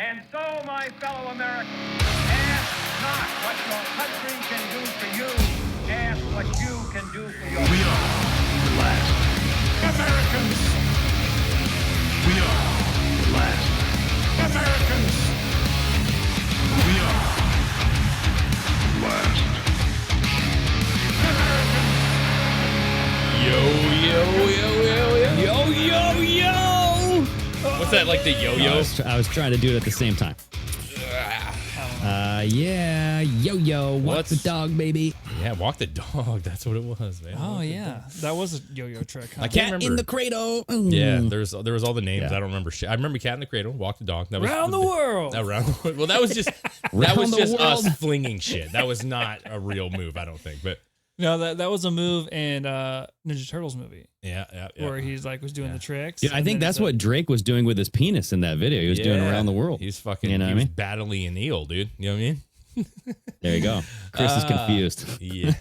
And so, my fellow Americans, ask not what your country can do for you. Ask what you can do for your We are the last Americans. We are the last Americans. We are the last Americans. Yo. What's that, like the yo-yo? I was trying to do it at the same time. Yeah, yo-yo, walk the dog, baby. Yeah, walk the dog. That's what it was, man. Oh, yeah. That was a yo-yo trick, huh? I can't remember. In the cradle. Yeah, there was all the names. Yeah. I don't remember shit. I remember Cat in the Cradle, Walk the Dog. That was Around the world. Around the world. Well, that was just us flinging shit. That was not a real move, I don't think. But No, that was a move in Ninja Turtles movie yeah. where he's like was doing the tricks. Dude, I think that's what Drake was doing with his penis in that video. He was doing around the world. He was fucking, You know he what I was mean? battling an eel, dude. You know what I mean? There you go. Chris is confused. Yeah.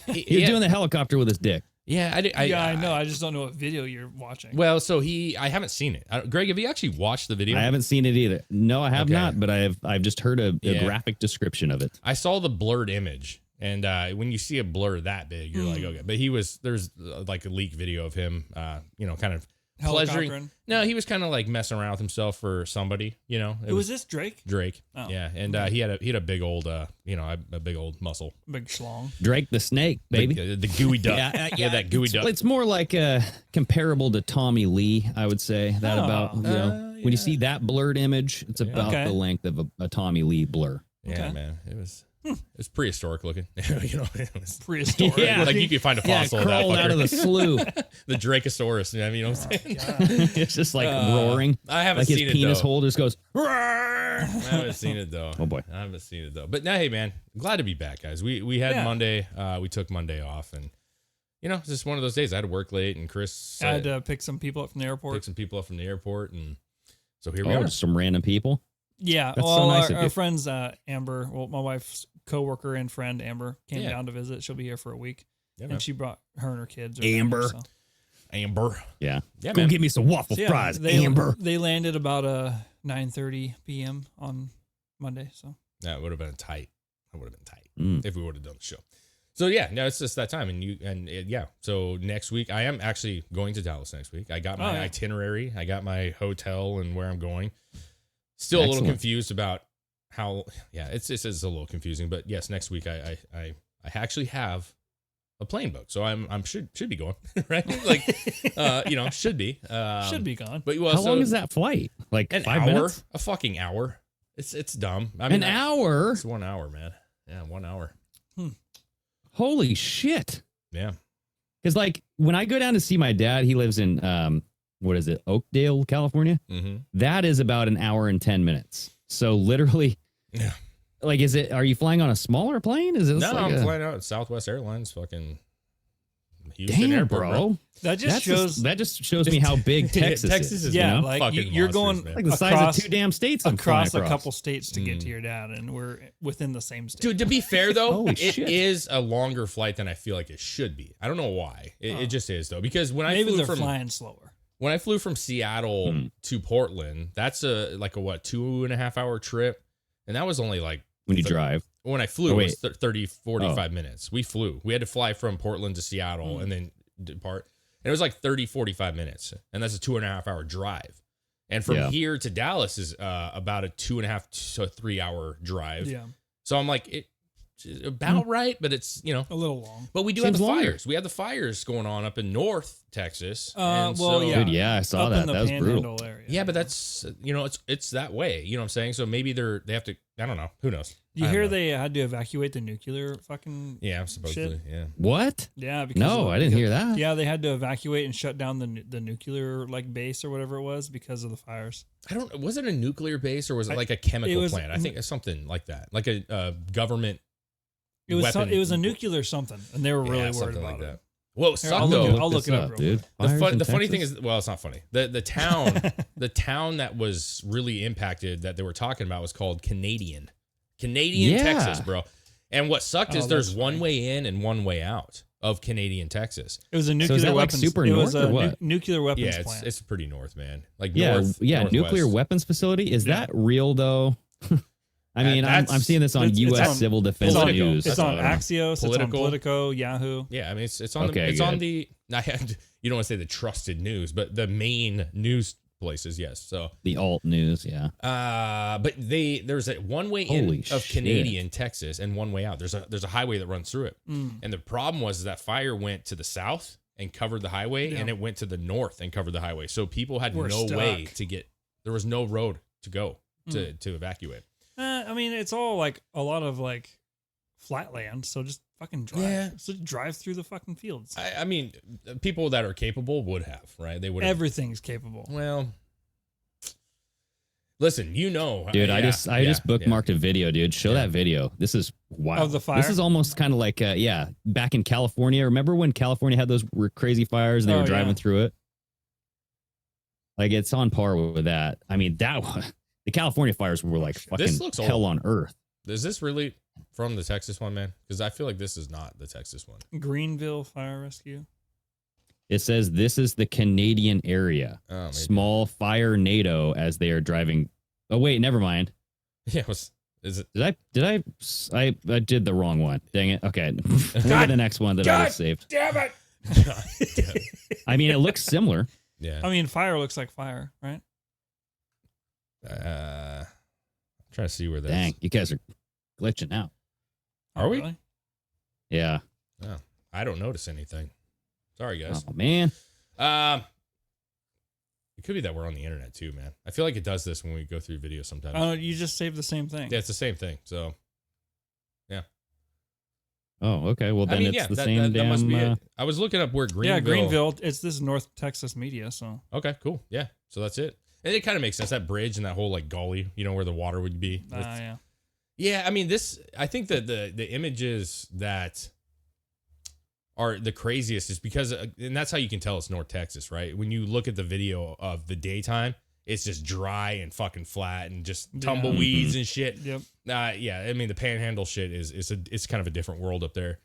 He was doing the helicopter with his dick. Yeah, I know. I just don't know what video you're watching. Well, so I haven't seen it. Greg, have you actually watched the video? I haven't seen it either. No, I have not, but I've just heard a graphic description of it. I saw the blurred image, and when you see a blur that big, you're like, okay. But there's like a leak video of him, kind of pleasuring. Helicoptering? No, he was kind of like messing around with himself for somebody, Who was this, Drake? Drake. Oh. Yeah, and he had a big old, a big old muscle. Big schlong. Drake the Snake, baby. The gooey duck. Yeah, that gooey duck. It's more like comparable to Tommy Lee, I would say. That about when you see that blurred image, it's about the length of a Tommy Lee blur. Yeah, man, it was. It's prehistoric looking. It was Prehistoric. Yeah. like you could find a fossil of that crawled fucker. out of the slough. The Dracosaurus. You know what I'm saying? It's just like roaring. I haven't like seen his it, penis though. hole just goes. I haven't seen it though. Oh boy, I haven't seen it though. But now, hey man, glad to be back, guys. We had Monday. We took Monday off, and it's just one of those days. I had to work late, and Chris I had to pick some people up from the airport. pick some people up from the airport, and so here we oh, are. just some random people. Yeah, That's well, so nice of our you. friends, Amber, my wife's coworker and friend, Amber, came Yeah. down to visit. She'll be here for a week, Yeah, man. and she brought her and her kids. Amber. Amber. Yeah, Yeah, go man. get me some waffle fries, Amber. They landed about 9:30 p.m. on Monday. So That would have been tight. That would have been tight Mm. if we would have done the show. So yeah, no, it's just that time, and So next week, I am actually going to Dallas next week. I got my itinerary. I got my hotel and where I'm going. Still a little Excellent. confused about how. Yeah, it's a little confusing, but yes, next week I actually have a plane booked, so I'm should be going right. Like should be gone. But How long is that flight? Like an 5 hour, minutes? a fucking hour. It's dumb. I mean, An hour? It's 1 hour, man. Yeah, 1 hour. Holy shit! Yeah. Because like when I go down to see my dad, he lives in what is it, Oakdale, California? Mm-hmm. That is about an hour and 10 minutes. So literally, Yeah. like, are you flying on a smaller plane? Is it No, like I'm flying out at Southwest Airlines, fucking Houston Damn, Airport, bro. That just that just shows me how big Texas, Texas is Yeah, you know? like fucking you're monsters, going man. Like the size across- of 2 damn states I'm across flying a couple states to get to your dad, and we're within the same state. Dude, to be fair though, Holy it shit. is a longer flight than I feel like it should be. I don't know why. It just is though, because when Maybe I flew they're from flying slower. when I flew from Seattle to Portland, that's a 2.5 hour trip, and that was only like when you drive. when I flew, Oh, it was 30, 45 minutes. We flew. We had to fly from Portland to Seattle and then depart. And it was like 30, 45 minutes. And that's a 2.5 hour drive. And from here to Dallas is about a 2.5 to 3 hour drive. Yeah, So I'm like, it's about right, but it's, a little long. but we do Seems have the longer. fires. We have the fires going on up in North Texas. Well, so, yeah. Dude, yeah, I saw Up that. in the That was brutal. Panhandle area. Yeah, but that's, it's that way. You know what I'm saying? So maybe they have to, I don't know. Who knows? You I don't hear know. they had to evacuate the nuclear fucking Yeah, supposedly. shit? Yeah. What? Yeah, because No, I didn't hear that. Yeah, they had to evacuate and shut down the nuclear base or whatever it was because of the fires. I don't. Was it a nuclear base or was it like a chemical was- plant? I think it's something like that, like a government. It was weapon. it was a nuclear something, and they were really worried something about like it. that. Well, it Here, sucked I'll though. look it up real dude. The funny thing is, well, it's not funny. The town that was really impacted that they were talking about was called Canadian, Yeah. Texas, bro. And what sucked is Oh, there's that's one funny. way in and one way out. of Canadian Texas. It was a nuclear is that like weapons. super it north was a or what? nuclear weapons Yeah, plant. it's pretty north, man. Like northwest. Nuclear weapons facility. Is that real though? I mean, I'm seeing this on It's U.S. on Civil Defense Politico. News. It's so on I don't know. Axios. Political. It's on Politico, Yahoo. Yeah, I mean it's on Okay, the it's on good. the you don't want to say the trusted news, but the main news places, yes. So The alt news, yeah. but there's a one way in Holy of shit. Canadian Texas and one way out. There's a highway that runs through it. And the problem was that fire went to the south and covered the highway, and it went to the north and covered the highway. So people had We're no stuck. way to get. There was no road to go to evacuate. I mean, it's all like a lot of like flat land, so just fucking drive. Yeah. So drive through the fucking fields. I mean, people that are capable would have, right? They would have. Everything's capable. Well, listen, Dude, I just bookmarked a video, dude. Show that video. This is wild. Of the fire? This is almost kind of like back in California. Remember when California had those crazy fires and they were driving through it? Like it's on par with that. I mean, the California fires were like fucking hell on earth. Is this really from the Texas one, man? Because I feel like this is not the Texas one. Greenville Fire Rescue. It says this is the Canadian area. Oh, maybe. Small fire NATO as they are driving. Oh wait, never mind. Yeah, is it? I did the wrong one. Dang it. Okay. Look at the next one that I just saved. Damn it. I mean, it looks similar. Yeah. I mean, fire looks like fire, right? I'm trying to see where this. Dang, you guys are glitching out. Are we? Really? Yeah. Oh, I don't notice anything. Sorry, guys. Oh man. It could be that we're on the internet too, man. I feel like it does this when we go through videos sometimes. Oh, you just saved the same thing. Yeah, it's the same thing. So, yeah. Oh, okay. Well, then it's the same that damn. must be it. I was looking up where Greenville. Yeah, Greenville. This is North Texas media, so. Okay, cool. Yeah, so that's it. And it kind of makes sense. That bridge and that whole like gully, where the water would be. Yeah. Yeah, I mean I think that the images that are the craziest is because, and that's how you can tell it's North Texas, right? When you look at the video of the daytime, it's just dry and fucking flat and just tumbleweeds and shit. Yep. Yeah, I mean the Panhandle shit it's kind of a different world up there,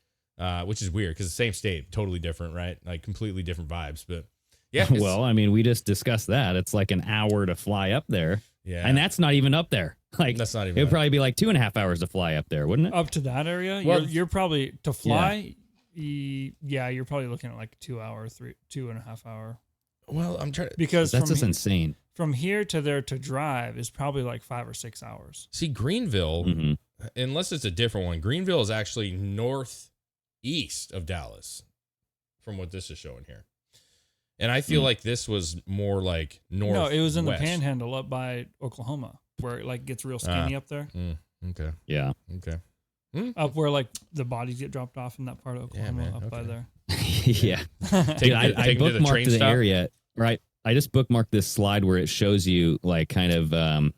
which is weird because the same state, totally different, right? Like completely different vibes, but yeah. Well, I mean, we just discussed that. It's like an hour to fly up there. Yeah, and that's not even up there. Like that's not even. It would probably be like 2.5 hours to fly up there, wouldn't it? Up to that area, Well, you're probably to fly. Yeah, you're probably looking at like 2.5 hour. Well, I'm trying to, because that's just insane. From here to there to drive is probably like 5 or 6 hours. see Greenville, unless it's a different one. Greenville is actually northeast of Dallas, from what this is showing here. And I feel like this was more like north. No, it was in the Panhandle up by Oklahoma, where it like gets real skinny up there. Okay. Yeah. Okay. Up where like the bodies get dropped off in that part of Oklahoma, man, up by okay. there. Yeah. Dude, I bookmarked the area, right? I just bookmarked this slide where it shows you like kind of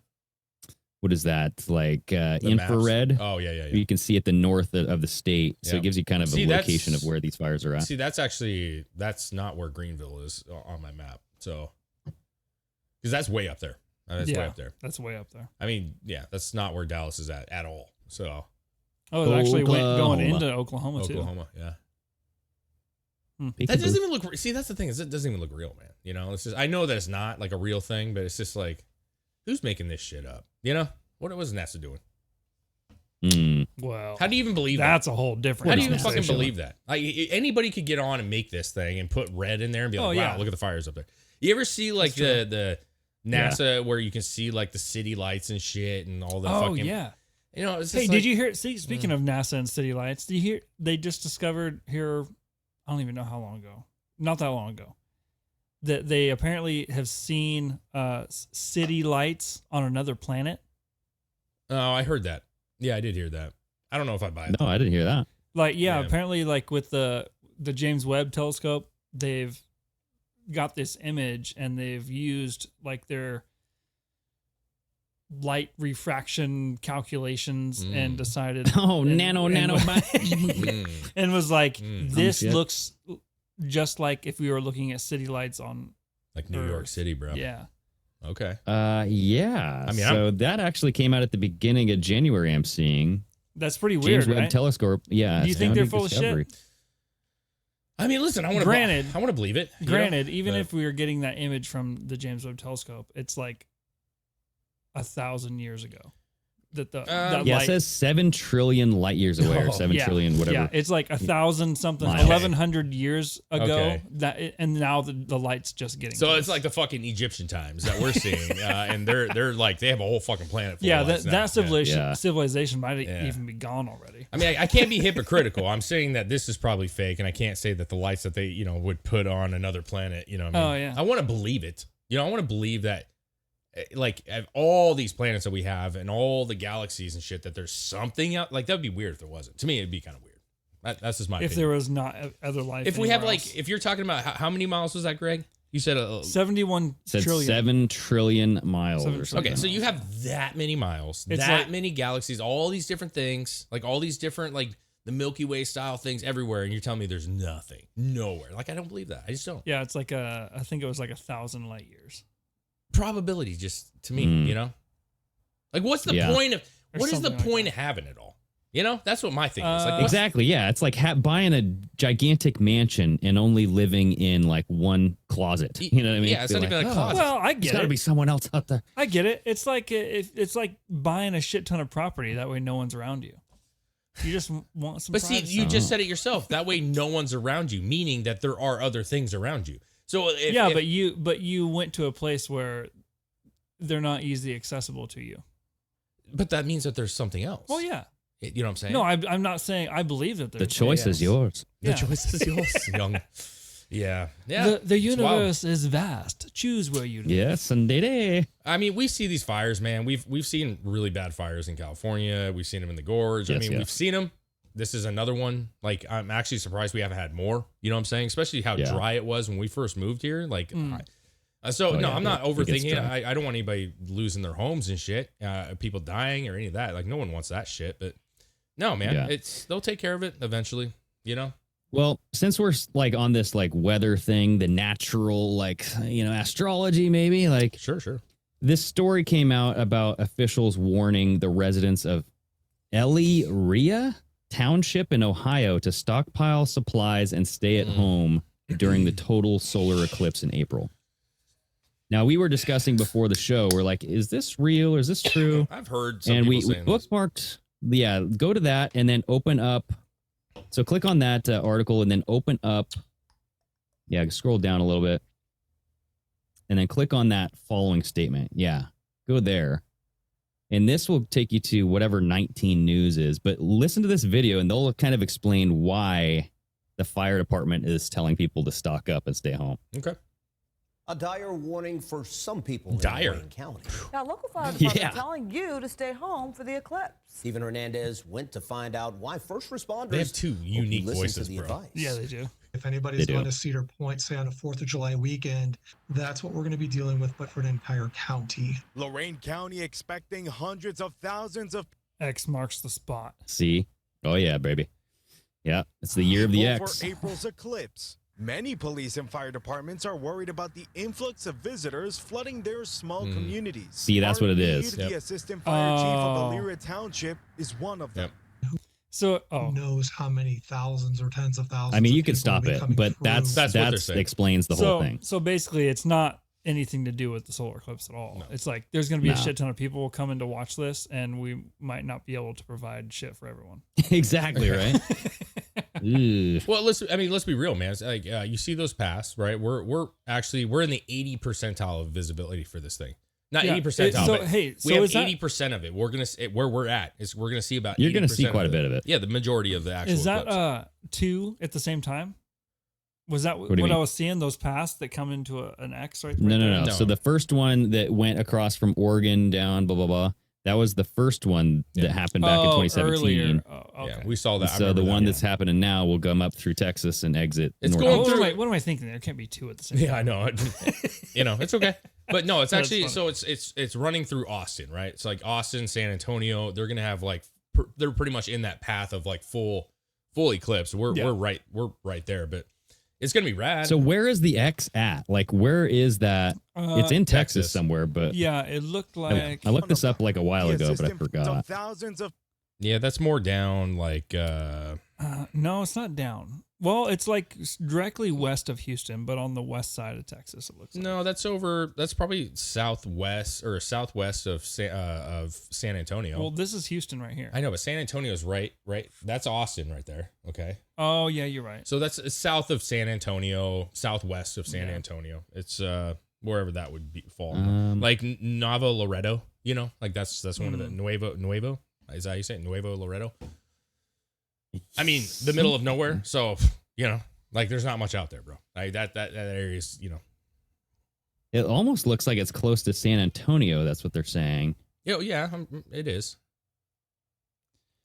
what is that? Like infrared. Maps. Oh, yeah. You can see at the north of the state. So Yeah. it gives you kind of a location of where these fires are at. See, that's not where Greenville is on my map. So, because that's way up there. That's way up there. That's way up there. I mean, yeah, that's not where Dallas is at all. So, Oh, it actually went going into Oklahoma too. Oklahoma, yeah. Peekaboo. That doesn't even look. See, that's the thing is it doesn't even look real, man. It's just I know that it's not like a real thing, but it's just like, who's making this shit up? What was NASA doing? Well, How do you even believe that's that? a whole different. How do you even fucking conversation. believe that? Like anybody could get on and make this thing and put red in there and be like, Oh, wow, yeah. look at the fires up there. You ever see like the NASA where you can see like the city lights and shit and all the Oh fucking yeah. It's Hey, just did like- you hear? See, speaking of NASA and city lights, did you hear? They just discovered here. I don't even know how long ago. Not that long ago. That they apparently have seen city lights on another planet. Oh, I heard that. Yeah, I did hear that. I don't know if I buy it. No, I didn't hear that. Like, yeah, Yeah. apparently, like with the James Webb Telescope, they've got this image and they've used like their light refraction calculations and decided nano and was like, this shit. looks just like if we were looking at city lights on Like New York Earth. City, bro. Yeah. Okay. Yeah. I mean, so that actually came out at the beginning of January. I'm seeing That's pretty James weird, Webb right? Telescope. Yeah. Do you think they're astounding full of shit? discovery. I mean, listen, I want to believe it. Granted, even if we were getting that image from the James Webb Telescope, it's like 1,000 years ago. That it light, says 7 trillion light years away, or 7 trillion whatever. Yeah, it's like 1,000 something, Miles. 1,100 years ago. Okay. And now the light's just getting. So to it's us. like the fucking Egyptian times that we're seeing, and they're like they have a whole fucking planet. Full of lights now. that civilization might Yeah. even be gone already. I mean, I can't be hypocritical. I'm saying that this is probably fake, and I can't say that the lights that they would put on another planet. You know, what I mean? Oh, yeah. I want to believe it. I want to believe that. Like all these planets that we have and all the galaxies and shit, that there's something out. Like that would be weird if there wasn't. To me, it'd be kind of weird. That's just my opinion. If there was not other life. If we have else. if you're talking about how many miles was that, Greg? You said 71 Said trillion. 7 trillion miles. 7 or something. okay, so you have that many miles, It's that like- many galaxies, all these different things, like all these different like the Milky Way style things everywhere, and you're telling me there's nothing, nowhere. Like I don't believe that. I just don't. Yeah, it's like I think it was like 1,000 light years. Probability, just to me, like what's the point of Or what is the something like point of having it all? That's what my thing is. Like what's- Exactly. Yeah. It's like buying a gigantic mansion and only living in like one closet. You know what I mean? Yeah, it's Be not like, even a "Oh, closet. Well, I There's get got to it. be someone else out there. I get it. It's like it's like buying a shit ton of property. That way, no one's around you. You just want some. But see, privacy. you just said it yourself. That way, no one's around you, meaning that there are other things around you. So but you went to a place where they're not easily accessible to you. but that means that there's something else. Well, yeah. You know what I'm saying? No, I'm not saying I believe that The there's choice is yours. The Yeah. choice is yours, young. Yeah, yeah. The It's wild. universe is vast. Choose where you live. Yes, indeed. I mean, we see these fires, man. We've seen really bad fires in California. We've seen them in the gorge. Yes, I mean, yeah. we've seen them. This is another one. Like, I'm actually surprised we haven't had more. You know what I'm saying? Especially how Yeah. dry it was when we first moved here. Like, Mm. I'm Oh, yeah, not it gets overthinking it. dry. I don't want anybody losing their homes and shit. People dying or any of that. Like, no one wants that shit. But no, man, Yeah. they'll take care of it eventually. You know? Well, since we're like on this like weather thing, the natural like astrology maybe, like Sure. this story came out about officials warning the residents of Elyria Township in Ohio to stockpile supplies and stay at home during the total solar eclipse in April. Now, we were discussing before the show, we're like, is this real or is this true? I've heard some And people we saying this. bookmarked, go to that and then open up. So click on that article and then open up. Yeah, scroll down a little bit. And then click on that following statement. Yeah, go there. And this will take you to whatever 19 News is. But listen to this video and they'll kind of explain why the fire department is telling people to stock up and stay home. Okay. A dire warning for some people Dire. in Wayne County. Now, local fire department Yeah. telling you to stay home for the eclipse. Stephen Hernandez went to find out why first responders They have two hope you unique listen voices, to the bro. advice. Yeah, they do. If anybody's They do. going to Cedar Point, say on a 4th of July weekend, that's what we're going to be dealing with, but for an entire county. Lorain County expecting hundreds of thousands of X marks the spot. See? Oh, yeah, baby. Yeah, it's the year of the people X. for April's eclipse. Many police and fire departments are worried about the influx of visitors flooding their small communities. See, that's what it is. The Yep. assistant fire chief of Oh. Elyria Township is one of them. So, Who knows how many thousands or tens of thousands I mean, of you could people stop will be it, coming but through. that's what they're that saying. explains the whole thing. So basically, it's not anything to do with the solar eclipse at all. It's like there's going to be a No. shit ton of people coming to watch this, and we might not be able to provide shit for everyone. Exactly, right? Ooh. Well, let's be real, man. It's like you see those pass, right? We're in the 80 percentile of visibility for this thing. Not Yeah. 80 percentile, So, but hey, so we have is that- 80% of it. We're gonna where we're at is we're gonna see about. You're gonna see 80% quite a bit of it. Yeah, the majority of the actual. Is that eclipse. two at the same time? Was that do you what mean? I was seeing? Those pass that come into an X right? No, right no, there? no. No. So the first one that went across from Oregon down, blah, blah, blah, that was the first one that happened back in 2017. Earlier. Oh, okay. Yeah, we saw that. I So the remember one that. that's happening now will come up through Texas and exit. It's North going Oh, through- what am I thinking? There can't be two at the same Yeah, time. I know. It's okay. But no, it's That's actually funny. so it's running through Austin, right? It's like Austin, San Antonio. They're gonna have like they're pretty much in that path of like full eclipse. We're right there, but it's gonna be rad. So where is the X at? Like, where is that? It's in Texas Texas. somewhere, but Yeah, it looked like. I looked this up like a while The ago, but I assistant forgot. of thousands of yeah, that's more down like No, it's not down. Well, it's like directly west of Houston, but on the west side of Texas. It looks like. No, that's probably southwest of San Antonio. Well, this is Houston right here. I know, but San Antonio is right. That's Austin right there. Okay. Oh yeah, you're right. So that's south of San Antonio, southwest of San Antonio. It's wherever that would fall. Like Nava Laredo, like that's one of the Nuevo. Is that how you say it? Nuevo Laredo? I mean, the middle of nowhere. So, like there's not much out there, bro. Like that area is, It almost looks like it's close to San Antonio. That's what they're saying. Yeah, it is.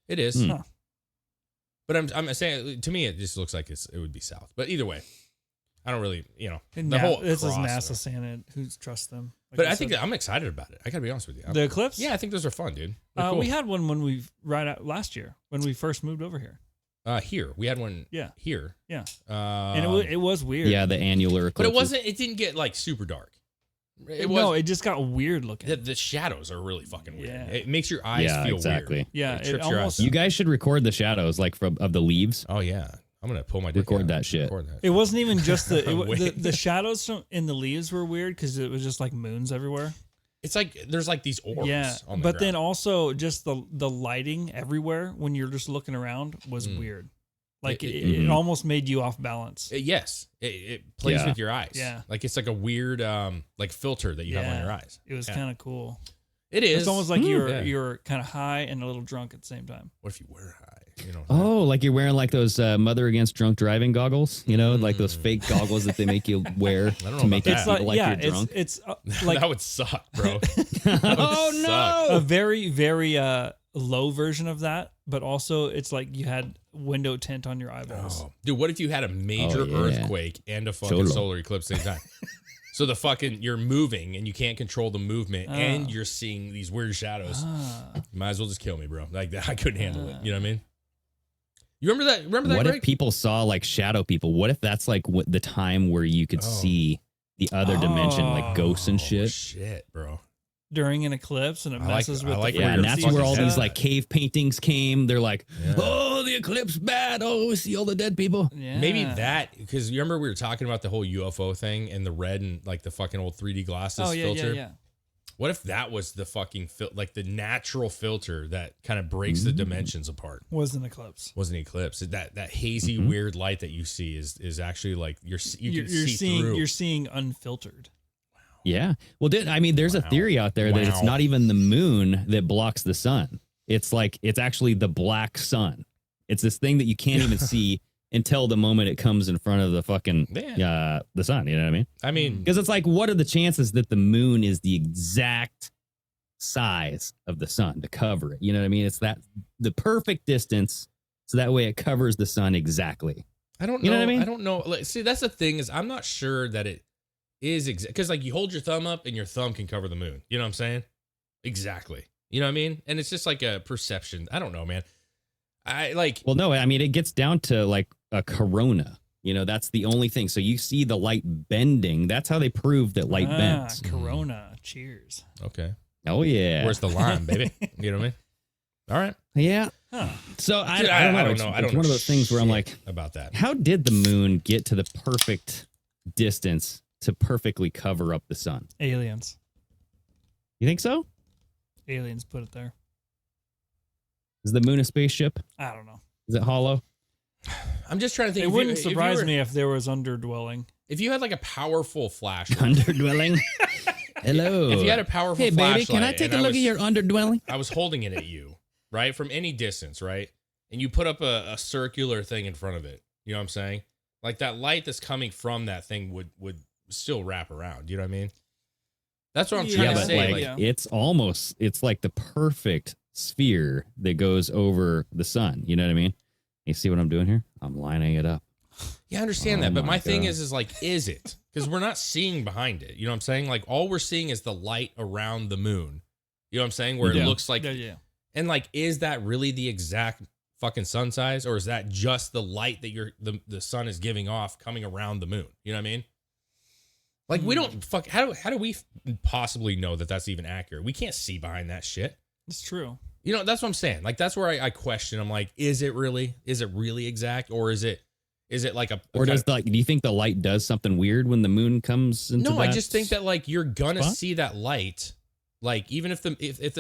It is. Huh. But I'm saying, to me, it just looks like it would be south. But either way, I don't really, This is NASA Santa. Who trusts them? Like but I think I'm excited about it. I gotta be honest with you. The eclipse? Yeah, I think those are fun, dude. Cool. We had one when last year when we first moved over here. Here we had one. Yeah. Here. Yeah. And it was weird. Yeah, the annular eclipse. But it didn't get like super dark. It just got weird looking. The shadows are really fucking weird. Yeah. It makes your eyes feel exactly. weird. Yeah, It it trips your almost. eyes. You guys should record the shadows of the leaves. Oh yeah, I'm gonna pull my dick Record out. that shit. Record that. It wasn't even just the Wait. the shadows in the leaves were weird because it was just like moons everywhere. It's like there's like these orbs. Yeah, on the but then ground. also just the lighting everywhere when you're just looking around was weird. Like it almost made you off balance. Yes, it plays with your eyes. Yeah. like it's like a weird like filter that you have on your eyes. It was kind of cool. It is. It's almost like you're kind of high and a little drunk at the same time. What if you were high? Oh, like you're wearing like those Mother Against Drunk Driving goggles, like those fake goggles that they make you wear to make you about feel that. like you're drunk. It's like that would suck, bro. Oh no! a very very low version of that, but also it's like you had window tint on your eyeballs. Oh. Dude, what if you had a major earthquake and a fucking solar eclipse at the same time? So you're moving and you can't control the movement and you're seeing these weird shadows. You might as well just kill me, bro. Like that, I couldn't handle it. You know what I mean? You remember that? What Greg? if people saw like shadow people? What if that's like the time where you could see the other dimension, like ghosts and shit? Shit, bro. During an eclipse and it messes with the and that's where all these like like cave paintings came. They're like, oh, the eclipse bad. Oh, we see all the dead people. Maybe that, because you remember we were talking about the whole UFO thing and the red and like the fucking old 3D glasses filter. Yeah. What if that was the fucking like the natural filter that kind of breaks the dimensions apart? Was an eclipse. Was an eclipse. That hazy weird light that you see is actually like you can see through. You're seeing unfiltered. Yeah. Well, there's a theory out there that it's not even the moon that blocks the sun. It's like it's actually the black sun. It's this thing that you can't even see until the moment it comes in front of the fucking the sun. You know what I mean? I mean, because it's like, what are the chances that the moon is the exact size of the sun to cover it? You know what I mean? It's the perfect distance, so that way it covers the sun exactly. I don't know. You know what I mean? I don't know. Like, see, that's the thing is I'm not sure that it is exact, because like you hold your thumb up and your thumb can cover the moon. You know what I'm saying? Exactly. You know what I mean? And it's just like a perception. I don't know, man. Well, no, I mean, it gets down to like a corona. That's the only thing. So you see the light bending. That's how they prove that light bends. Corona. Cheers. Okay. Oh, yeah. Where's the line, baby? You know what I mean? All right. Yeah. Huh. So I don't know. It's one of those things where I'm like, about that. How did the moon get to the perfect distance to perfectly cover up the sun? Aliens. You think so? Aliens put it there. Is the moon a spaceship? I don't know. Is it hollow? I'm just trying to think. It wouldn't surprise me if there was underdwelling. If you had like a powerful flashlight. Underdwelling? Hello. If you had a powerful flashlight. Hey, baby, can I take a look at your underdwelling? I was holding it at you, right? From any distance, right? And you put up a circular thing in front of it. You know what I'm saying? Like that light that's coming from that thing would still wrap around. You know what I mean? That's what I'm trying to say. It's like the perfect sphere that goes over the sun. You know what I mean? You see what I'm doing here? I'm lining it up. Yeah, I understand that. But my thing is like, is it? Because we're not seeing behind it. You know what I'm saying? Like all we're seeing is the light around the moon. You know what I'm saying? Where it looks like, and like, is that really the exact fucking sun size, or is that just the light that the sun is giving off coming around the moon? You know what I mean? Like we don't how do we possibly know that that's even accurate? We can't see behind that shit. It's true. That's what I'm saying. Like that's where I question. I'm like, is it really exact, or is it Is it like or does do you think the light does something weird when the moon comes into No, that I just think that like you're gonna spot? see that light. Like even if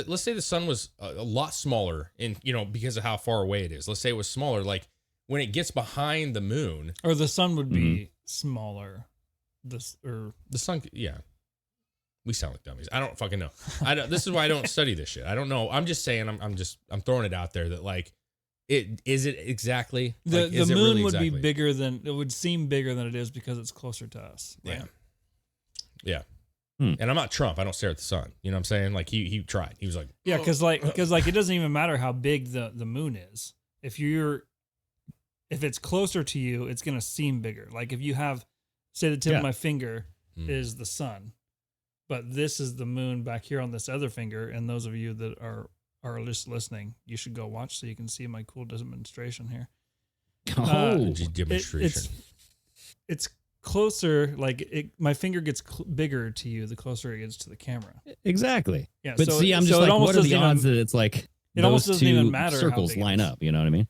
let's say the sun was a lot smaller in, because of how far away it is. Let's say it was smaller, like when it gets behind the moon. Or the sun would be smaller. The sun, yeah. We sound like dummies. I don't fucking know. This is why I don't study this shit. I don't know. I'm just saying. I'm throwing it out there that like, is it exactly the like, is it moon really would exactly? be bigger than it would seem bigger than it is because it's closer to us. Right? Yeah. And I'm not Trump. I don't stare at the sun. You know what I'm saying? Like he tried. He was like, Yeah, because it doesn't even matter how big the moon is. If it's closer to you, it's gonna seem bigger. Like if you have, say, the tip of my finger is the sun, but this is the moon back here on this other finger. And those of you that are just listening, you should go watch so you can see my cool demonstration here. Demonstration. It's closer. Like my finger gets bigger to you the closer it gets to the camera. Exactly. Yeah. But see, I'm just like, what are the odds that it's like it almost those doesn't even two matter how circles big it line is. up? You know what I mean?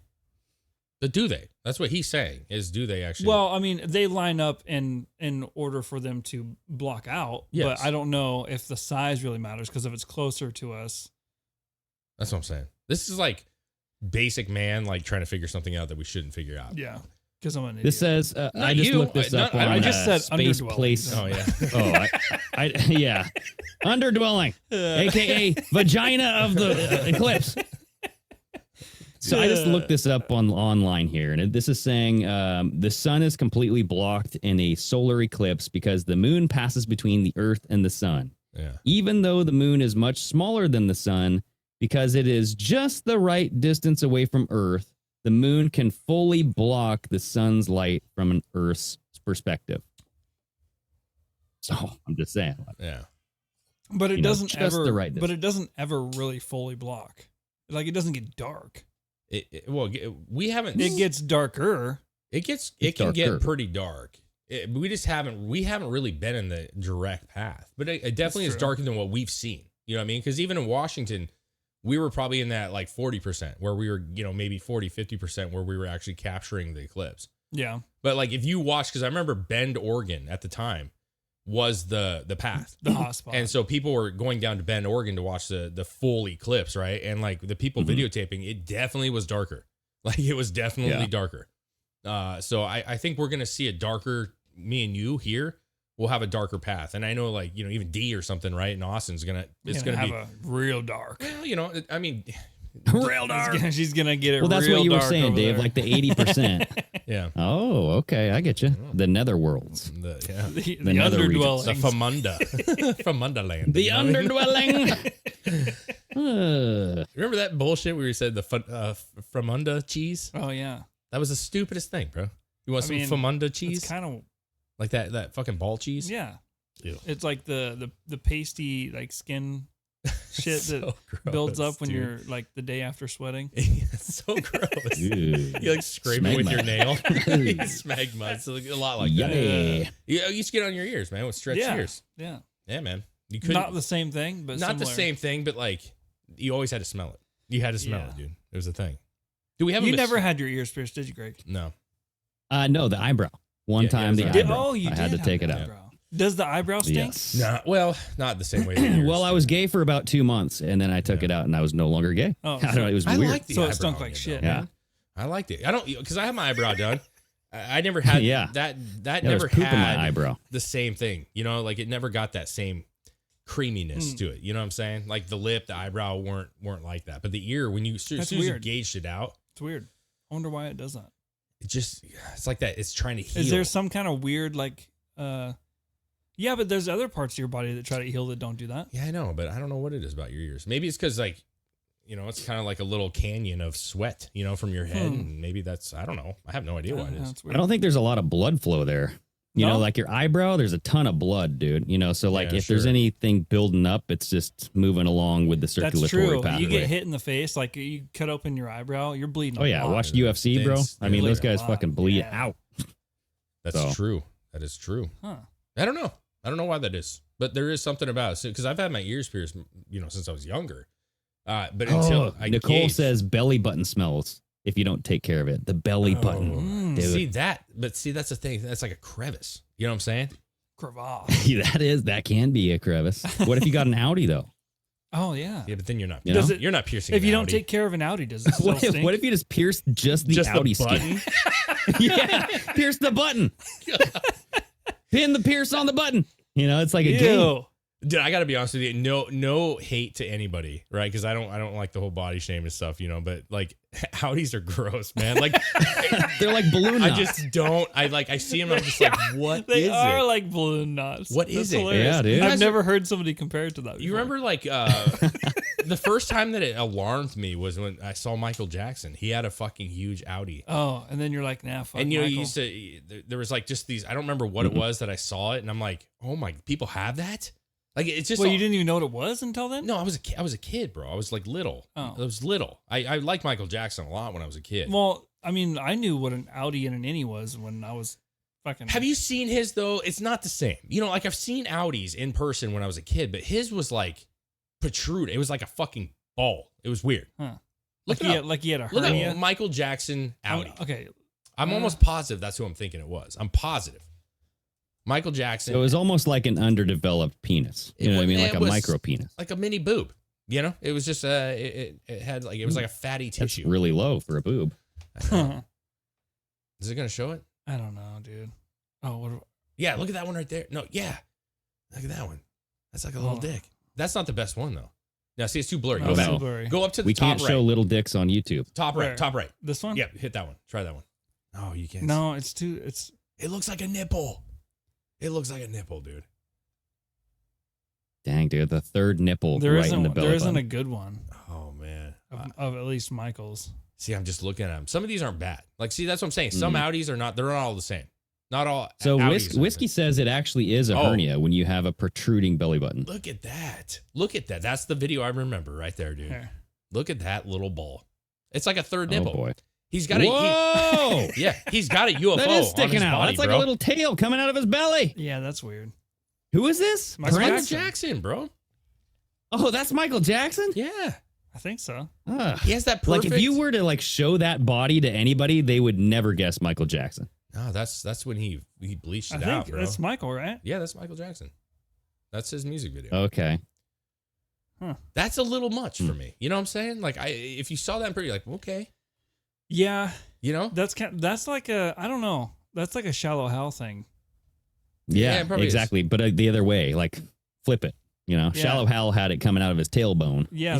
But do they? That's what he's saying. Is do they actually? Well, I mean, they line up in order for them to block out. Yes. But I don't know if the size really matters because if it's closer to us. That's what I'm saying. This is like basic man, like trying to figure something out that we shouldn't figure out. Yeah. Because I'm an idiot. This says, I just looked this up on I just said space underdwelling. place. Oh yeah. Yeah. Underdwelling, aka vagina of the eclipse. So I just looked this up online here, and this is saying the sun is completely blocked in a solar eclipse because the moon passes between the Earth and the sun. Yeah. Even though the moon is much smaller than the sun, because it is just the right distance away from Earth, the moon can fully block the sun's light from an Earth's perspective. So I'm just saying. Yeah. But it doesn't just ever. the right But it doesn't ever really fully block. Like it doesn't get dark. We haven't. It gets darker. It can get pretty dark. We haven't really been in the direct path, but it definitely is darker than what we've seen. You know what I mean? Because even in Washington, we were probably in that like 40% where we were, maybe 40-50% where we were actually capturing the eclipse. Yeah. But like if you watch, because I remember Bend, Oregon at the time was the path, the hotspot, and so people were going down to Bend, Oregon to watch the full eclipse, right? And like the people videotaping, it definitely was darker. Like it was definitely darker. So I think we're gonna see a darker. Me and you here will have a darker path, and I know like even D or something, right? In Austin's gonna be a real dark. Well, I mean. Real dark. She's gonna get it. Well, that's real what you were dark saying, over Dave. there. Like the 80%. Yeah. Oh, okay. I get you. The netherworlds. the nether underdwellings. The Famunda. Famunda land. The underdwelling. Remember that bullshit where we said the Famunda cheese? Oh yeah. That was the stupidest thing, bro. You want some Famunda cheese? It's kind of like that fucking ball cheese? Yeah. Ew. It's like the pasty like skin shit So that gross, builds up when dude. you're like the day after sweating. It's so gross. You like scrape it with your nail. Smegma. It's a lot like Yummy. that. You used to get on your ears, man, with stretched ears. Yeah. Yeah, man. You couldn't. Not the same thing, but not the similar. same thing, but like you always had to smell it. You had to smell it, dude. It was a thing. Do we have? You never had your ears pierced, did you, Greg? No. No, the eyebrow. One time the eyebrow. You I had to did take have it the out. eyebrow. Does the eyebrow stink? Yes. Nah, well, not the same way. that yours Well, I was gay for about 2 months, and then I took it out, and I was no longer gay. Oh, I don't know, it was I weird. liked the So it eyebrow stunk on like it, shit. though. Yeah. I liked it. I don't because I have my eyebrow done. I never had that there never was poop in had my eyebrow. the same thing. Like it never got that same creaminess to it. You know what I'm saying? Like the lip, the eyebrow weren't like that. But the ear, when you as soon as you weird. gauged it out, It's weird. I wonder why it does that. it's like that. It's trying to heal. Is there some kind of weird like yeah, but there's other parts of your body that try to heal that don't do that. Yeah, I know, but I don't know what it is about your ears. Maybe it's because like, it's kind of like a little canyon of sweat, from your head, and maybe that's I don't know. I have no idea what it is. That's weird. I don't think there's a lot of blood flow there. You know, like your eyebrow, there's a ton of blood, dude. So like Yeah, if there's sure. anything building up, it's just moving along with the That's circulatory true. pathway. You get hit in the face, like you cut open your eyebrow, you're bleeding. Oh a yeah, lot. watch UFC, bro. Vince, I mean, yeah. those guys Wow. fucking bleed Yeah. out. That's So. true. That is true. Huh. I don't know. I don't know why that is, but there is something about it because I've had my ears pierced, since I was younger. But until I Nicole gauged- says belly button smells. if you don't take care of it. The belly button. Dude. See that? But see, that's the thing. That's like a crevice. You know what I'm saying? Crevasse. that can be a crevice. What if you got an Audi though? Oh yeah. Yeah, but then you're not. You know? You're not piercing. If you don't Audi. take care of an Audi, does it still What if, stink? what if you just pierce just the Audi skin? Yeah, pierce the button. Pin the pierce on the button. You know, it's like a game. Dude, I gotta be honest with you. No hate to anybody, right? Because I don't like the whole body shame and stuff, you know. But like, Audis are gross, man. Like, they're like balloon knots. I just don't. I see them. I'm just like, what They is are it? like balloon knots. What is it? Hilarious. Yeah, dude. I've never heard somebody compare it to that. You before. remember like the first time that it alarmed me was when I saw Michael Jackson. He had a fucking huge Audi. Oh, and then you're like, nah, fuck. And you know, Michael. you used to. There was like just these. I don't remember what it was that I saw it, and I'm like, oh my, people have that. Like it's just. Well, you didn't even know what it was until then. No, I was a kid, bro. I was like little. Oh. I was little. I liked Michael Jackson a lot when I was a kid. Well, I mean, I knew what an Audi and an Innie was when I was fucking. Have you seen his though? It's not the same. You know, like I've seen Audis in person when I was a kid, but his was like protrude. It was like a fucking ball. It was weird. Huh. Look Like he had a Look hernia. at Michael Jackson Audi. Okay. I'm almost positive that's who I'm thinking it was. I'm positive. Michael Jackson. It was almost like an underdeveloped penis. You know what I mean? Like a micro penis. Like a mini boob. You know, it was just it had like it was like a fatty That's tissue. really low for a boob. Is it gonna show it? I don't know, dude. Oh, what? Yeah, look at that one right there. No, yeah, look at that one. That's like a little dick. That's not the best one though. Now see, it's too blurry. No, Go it's back. too blurry. Go up to the We top can't right. show little dicks on YouTube. Top right. Where? Top right. This one? Yeah, hit that one. Try that one. Oh, you can't. No, it's too. It's. It looks like a nipple. It looks like a nipple, dude. Dang, dude, the third nipple There right isn't. in the belly There isn't a button. good one Oh man. of at least Michael's. See, I'm just looking at them. Some of these aren't bad. Like, see, that's what I'm saying. Some Audis are not. They're not all the same. Not all. So Audis are whiskey the says it actually is a hernia when you have a protruding belly button. same. Look at that. Look at that. That's the video I remember right there, dude. Here. Look at that little ball. It's like a third nipple. Oh boy! He's got Whoa! yeah, he's got a UFO That is on sticking his out. body, That's like bro. a little tail coming out of his belly. Yeah, that's weird. Who is this? Michael Prince? Jackson, bro. Oh, that's Michael Jackson. Yeah. I think so. He has that perfect. Like if you were to like show that body to anybody, they would never guess Michael Jackson. No, that's when he bleached I it think out, bro. that's Michael, right? Yeah, that's Michael Jackson. That's his music video. Okay. That's a little much for me. You know what I'm saying? Like if you saw that, you're like, okay. Yeah, You know? that's like a. I don't know. That's like a shallow hell thing. Yeah, it probably exactly. But the other way, like flip it. You know, Yeah. Shallow Hal had it coming out of his tailbone. Yeah.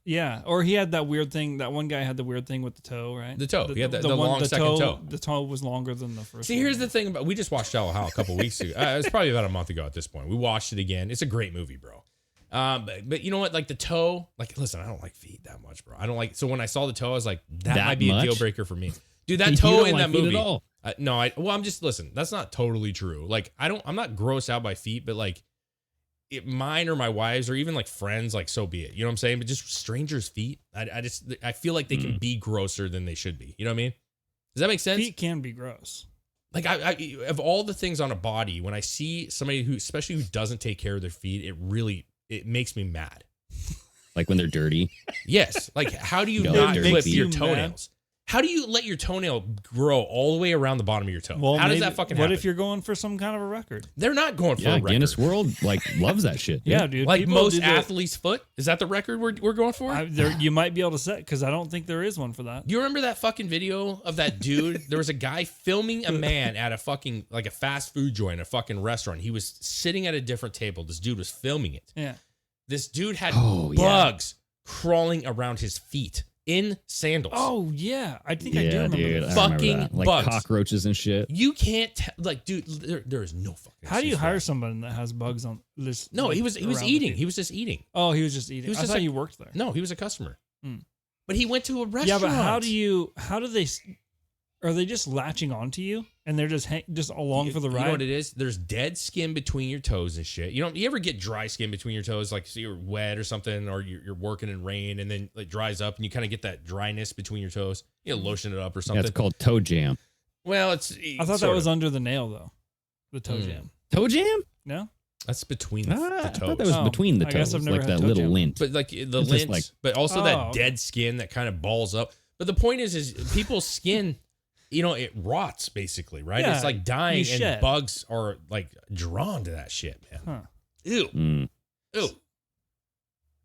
Yeah. Or he had that weird thing. That one guy had the weird thing with the toe, right? The toe. He had the long second toe. The toe was longer than the first. See, here's the thing about we just watched Shallow Hal a couple weeks ago. It was probably about a month ago at this point. We watched it again. It's a great movie, bro. But you know what? Like the toe. Like, listen, I don't like feet that much, bro. I don't like. So when I saw the toe, I was like, that might be much? a deal breaker for me, dude. That You toe don't in like that feet movie. at all. No, I'm just listen. That's not totally true. Like, I'm not grossed out by feet, but like, mine or my wife's or even like friends, like so be it. You know what I'm saying? But just strangers' feet, I feel like they can be grosser than they should be. You know what I mean? Does that make sense? Feet can be gross. Like I of all the things on a body, when I see somebody who, especially who doesn't take care of their feet, it makes me mad. Like when they're dirty. Yes. Like how do you No, not dirty clip feet. your You toenails? How do you let your toenail grow all the way around the bottom of your toe? How does that fucking happen? What if you're going for some kind of a record? They're not going for a Yeah, record. Guinness World like loves that shit. Yeah, dude. Like people most do the- athletes' foot? Is that the record we're going for? you might be able to set because I don't think there is one for that. Do you remember that fucking video of that dude? There was a guy filming a man at a fucking, like a fast food joint, a fucking restaurant. He was sitting at a different table. This dude was filming it. Yeah. This dude had Oh, yeah. bugs crawling around his feet in sandals. Oh yeah, I think I do Yeah, remember dude. that. I remember Fucking that. Like bugs. cockroaches and shit. You can't like, dude. There is no fucking. How do you excuse for hire that. someone that has bugs on this? No, like, he was around the eating. feet? He was just eating. Oh, he was just eating. He was I just thought like- you worked there. No, he was a customer. Hmm. But he went to a restaurant. Yeah, but how do they? Are they just latching onto you and they're just along for the ride? You know what it is? There's dead skin between your toes and shit. You ever get dry skin between your toes, like so you're wet or something, or you're working in rain and then it dries up and you kind of get that dryness between your toes. You lotion it up or something. That's called toe jam. Well, it's. I thought that was under the nail though, the toe Mm. jam. Toe jam? No, That's between the I toes. thought that was Oh, between the I guess toes, I've never like had that toe little jam. lint. But like the It's just lint, like- but also Oh, that okay. dead skin that kind of balls up. But the point is people's skin, it rots basically, right? Yeah, it's like dying, you and shed. bugs are like drawn to that shit, man. Huh. Ew. Mm. Ew.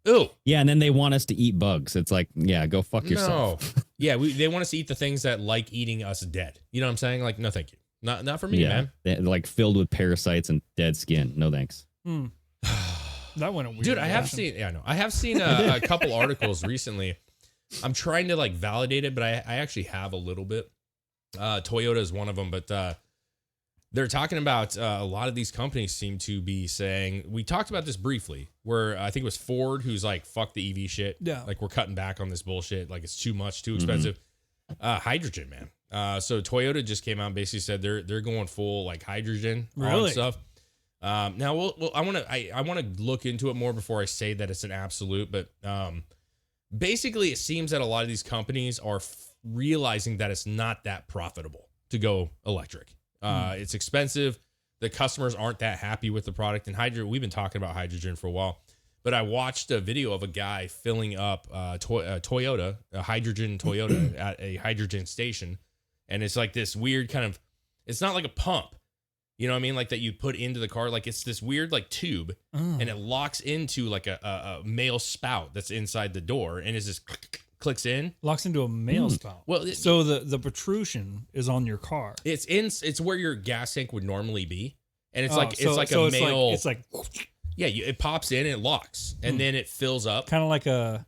Ew. Yeah, and then they want us to eat bugs. It's like, yeah, go fuck yourself. No. Yeah, they want us to eat the things that like eating us dead. You know what I'm saying? Like, no, thank you. Not for me, man. They're like filled with parasites and dead skin. No thanks. That went a weird Dude, I have direction. seen. Yeah, I know. I have seen a couple articles recently. I'm trying to like validate it, but I actually have a little bit. Toyota is one of them, but they're talking about a lot of these companies seem to be saying, we talked about this briefly, where I think it was Ford who's like, fuck the EV shit. Yeah. Like, we're cutting back on this bullshit. Like, it's too much, too expensive. Hydrogen, man. So Toyota just came out and basically said they're going full like hydrogen on stuff. Now I want to look into it more before I say that it's an absolute, but basically it seems that a lot of these companies are realizing that it's not that profitable to go electric. It's expensive. The customers aren't that happy with the product. And hydrogen, we've been talking about hydrogen for a while, but I watched a video of a guy filling up Toyota, a hydrogen Toyota at a hydrogen station. And it's like this weird kind of, it's not like a pump, you know what I mean? Like that you put into the car. Like it's this weird like tube and it locks into like a male spout that's inside the door. And it's just clicks in. Locks into a male spout. Well, so the protrusion is on your car. It's where your gas tank would normally be. And it's like, so it's a male. It's like yeah, it pops in and it locks and then it fills up. kind of like a,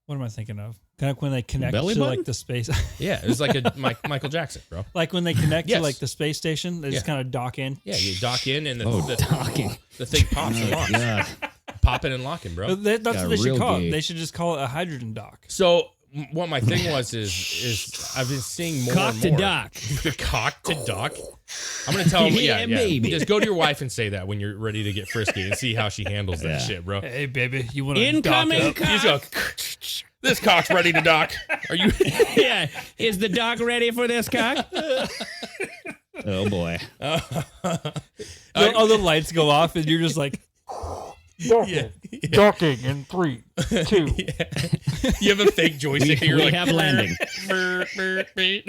what am I thinking of? Kind of when they connect Belly to button? like the space. Yeah, it was like a Michael Jackson, bro. Like when they connect Yes. to like the space station, they just kind of dock in. Yeah, you dock in and docking. the thing pops and locks. Yeah. Popping and locking, bro. That's Got what they should real call gay. it. They should just call it a hydrogen dock. So what my thing was is I've been seeing more Cock and to more. dock. Cock to dock. I'm gonna tell him, Yeah, baby. Just go to your wife and say that when you're ready to get frisky and see how she handles that shit, bro. Hey, baby, you want to Incoming dock up? You just go, this cock's ready to dock. Are you? Yeah. Is the dock ready for this cock? Oh boy. The lights go off, and you're just like, Yeah. docking in 3, 2. You have a fake joystick and you're we like, have landing. "Burp, burp, burp."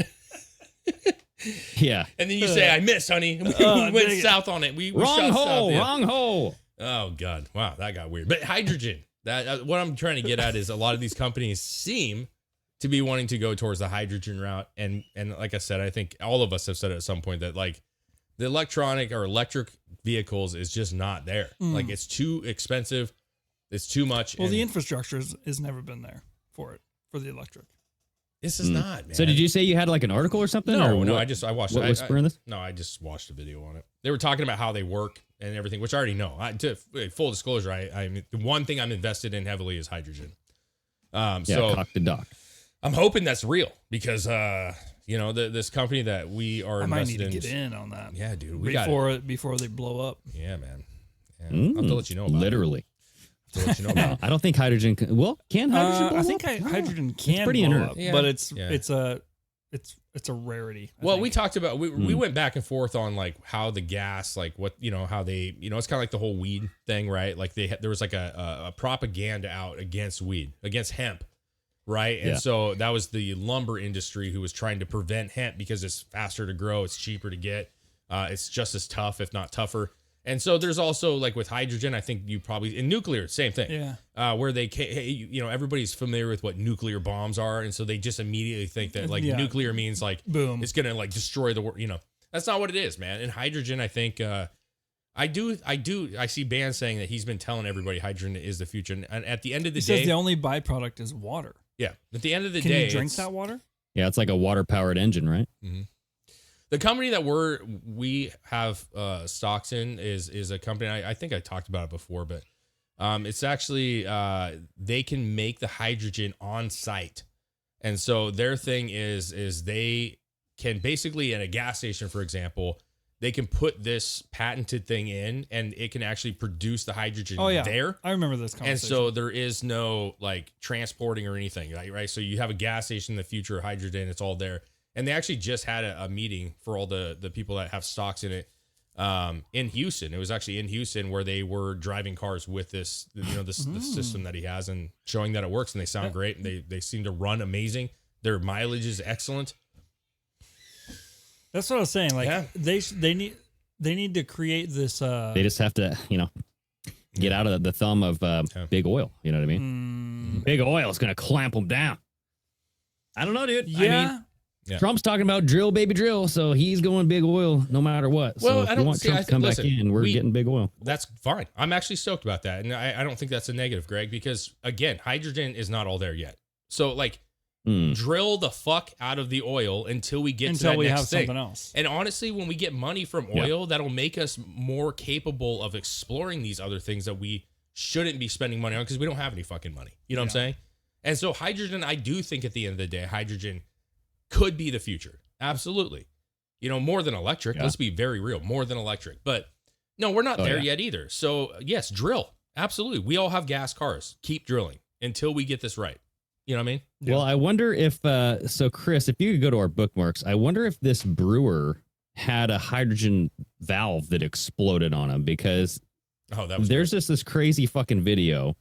Yeah. And then you say, I miss, honey. We dang went it. south on it. We Wrong shot hole. south, yeah. Wrong hole. Oh God! Wow, that got weird. But hydrogen. That what I'm trying to get at is a lot of these companies seem to be wanting to go towards the hydrogen route, and like I said, I think all of us have said at some point that like the electronic or electric vehicles is just not there. Like it's too expensive. It's too much. Well, and the infrastructure has never been there for the electric. this is not, man. So did you say you had like an article or something? No, or no. what? I watched. What was spurring this? No, I just watched a video on it. They were talking about how they work and everything, which I already know. Full disclosure, I the one thing I'm invested in heavily is hydrogen. Yeah, So cock to dock. I'm hoping that's real because this company that we are I might invested need to in. get in on that. Yeah, dude, we got it. before they blow up. Yeah, man. Yeah. I'll have to let you know about Literally. it. I'll have to let you know about it. I don't think hydrogen. Can hydrogen? blow I think up? hydrogen can pretty blow inert. up, Yeah. but it's Yeah. a rarity. I Well, think. we talked about we went back and forth on like how the gas, like what how they it's kind of like the whole weed thing, right? Like there was like a propaganda out against weed, against hemp, right? And Yeah. so that was the lumber industry who was trying to prevent hemp because it's faster to grow, it's cheaper to get, it's just as tough, if not tougher. And so there's also like with hydrogen, I think you probably in nuclear, same thing. Yeah. Where they everybody's familiar with what nuclear bombs are, and so they just immediately think that like Yeah. nuclear means like Boom. it's gonna like destroy the world. That's not what it is, man. And hydrogen, I think I see Ban saying that he's been telling everybody hydrogen is the future. And at the end of the He day, says the only byproduct is water. yeah, at the end of the Can day, you drink it's- that water? Yeah, it's like a water powered engine, right? The company that we have stocks in is a company I think I talked about it before, but it's actually they can make the hydrogen on site, and so their thing is they can basically in a gas station, for example, they can put this patented thing in, and it can actually produce the hydrogen there. I remember this conversation. And so there is no like transporting or anything, right? So you have a gas station in the future of hydrogen, it's all there. And they actually just had a meeting for all the people that have stocks in it in Houston. It was actually in Houston where they were driving cars with this, this system that he has and showing that it works, and they sound great, and they seem to run amazing. Their mileage is excellent. That's what I was saying. Like they need to create this. They just have to, get out of the thumb of big oil. You know what I mean? Big oil is going to clamp them down. I don't know, dude. Yeah. Trump's talking about drill, baby, drill. So he's going big oil no matter what. Well, so if we want Trump to come back in, we're getting big oil. That's fine. I'm actually stoked about that. And I don't think that's a negative, Greg, because again, hydrogen is not all there yet. So like drill the fuck out of the oil until we get to that next thing. Something else. And honestly, when we get money from oil, that'll make us more capable of exploring these other things that we shouldn't be spending money on because we don't have any fucking money. You know what I'm saying? And so hydrogen, I do think at the end of the day, hydrogen could be the future. Absolutely. More than electric. Let's be very real. More than electric. But no, we're not there yet either. So yes, drill. Absolutely. We all have gas cars. Keep drilling until we get this right. You know what I mean? Well, I wonder if, so Chris, if you could go to our bookmarks, I wonder if this brewer had a hydrogen valve that exploded on him, because there's just this crazy fucking video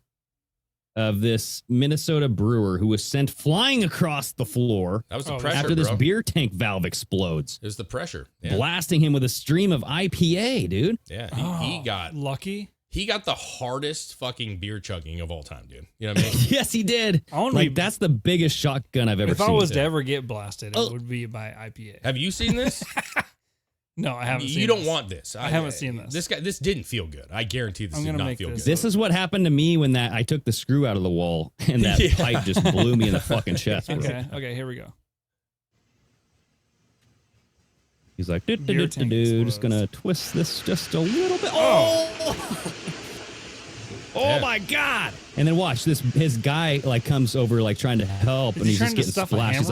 of this Minnesota brewer who was sent flying across the floor. That was the pressure, after this beer tank valve explodes. It was the pressure. Blasting him with a stream of IPA, dude. Yeah, he got lucky. He got the hardest fucking beer chugging of all time, dude. You know what I mean? Yes, he did. That's the biggest shotgun I've ever seen. If I was to ever get blasted, it would be by IPA. Have you seen this? No, I haven't seen You don't want this. I haven't seen this. This didn't feel good. I guarantee this did not feel good. This is what happened to me when I took the screw out of the wall and that pipe just blew me in the fucking chest. Bro. Okay, here we go. He's like, just gonna twist this just a little bit. Oh! Oh my God! And then watch this. His guy comes over trying to help, and he's just getting splashed.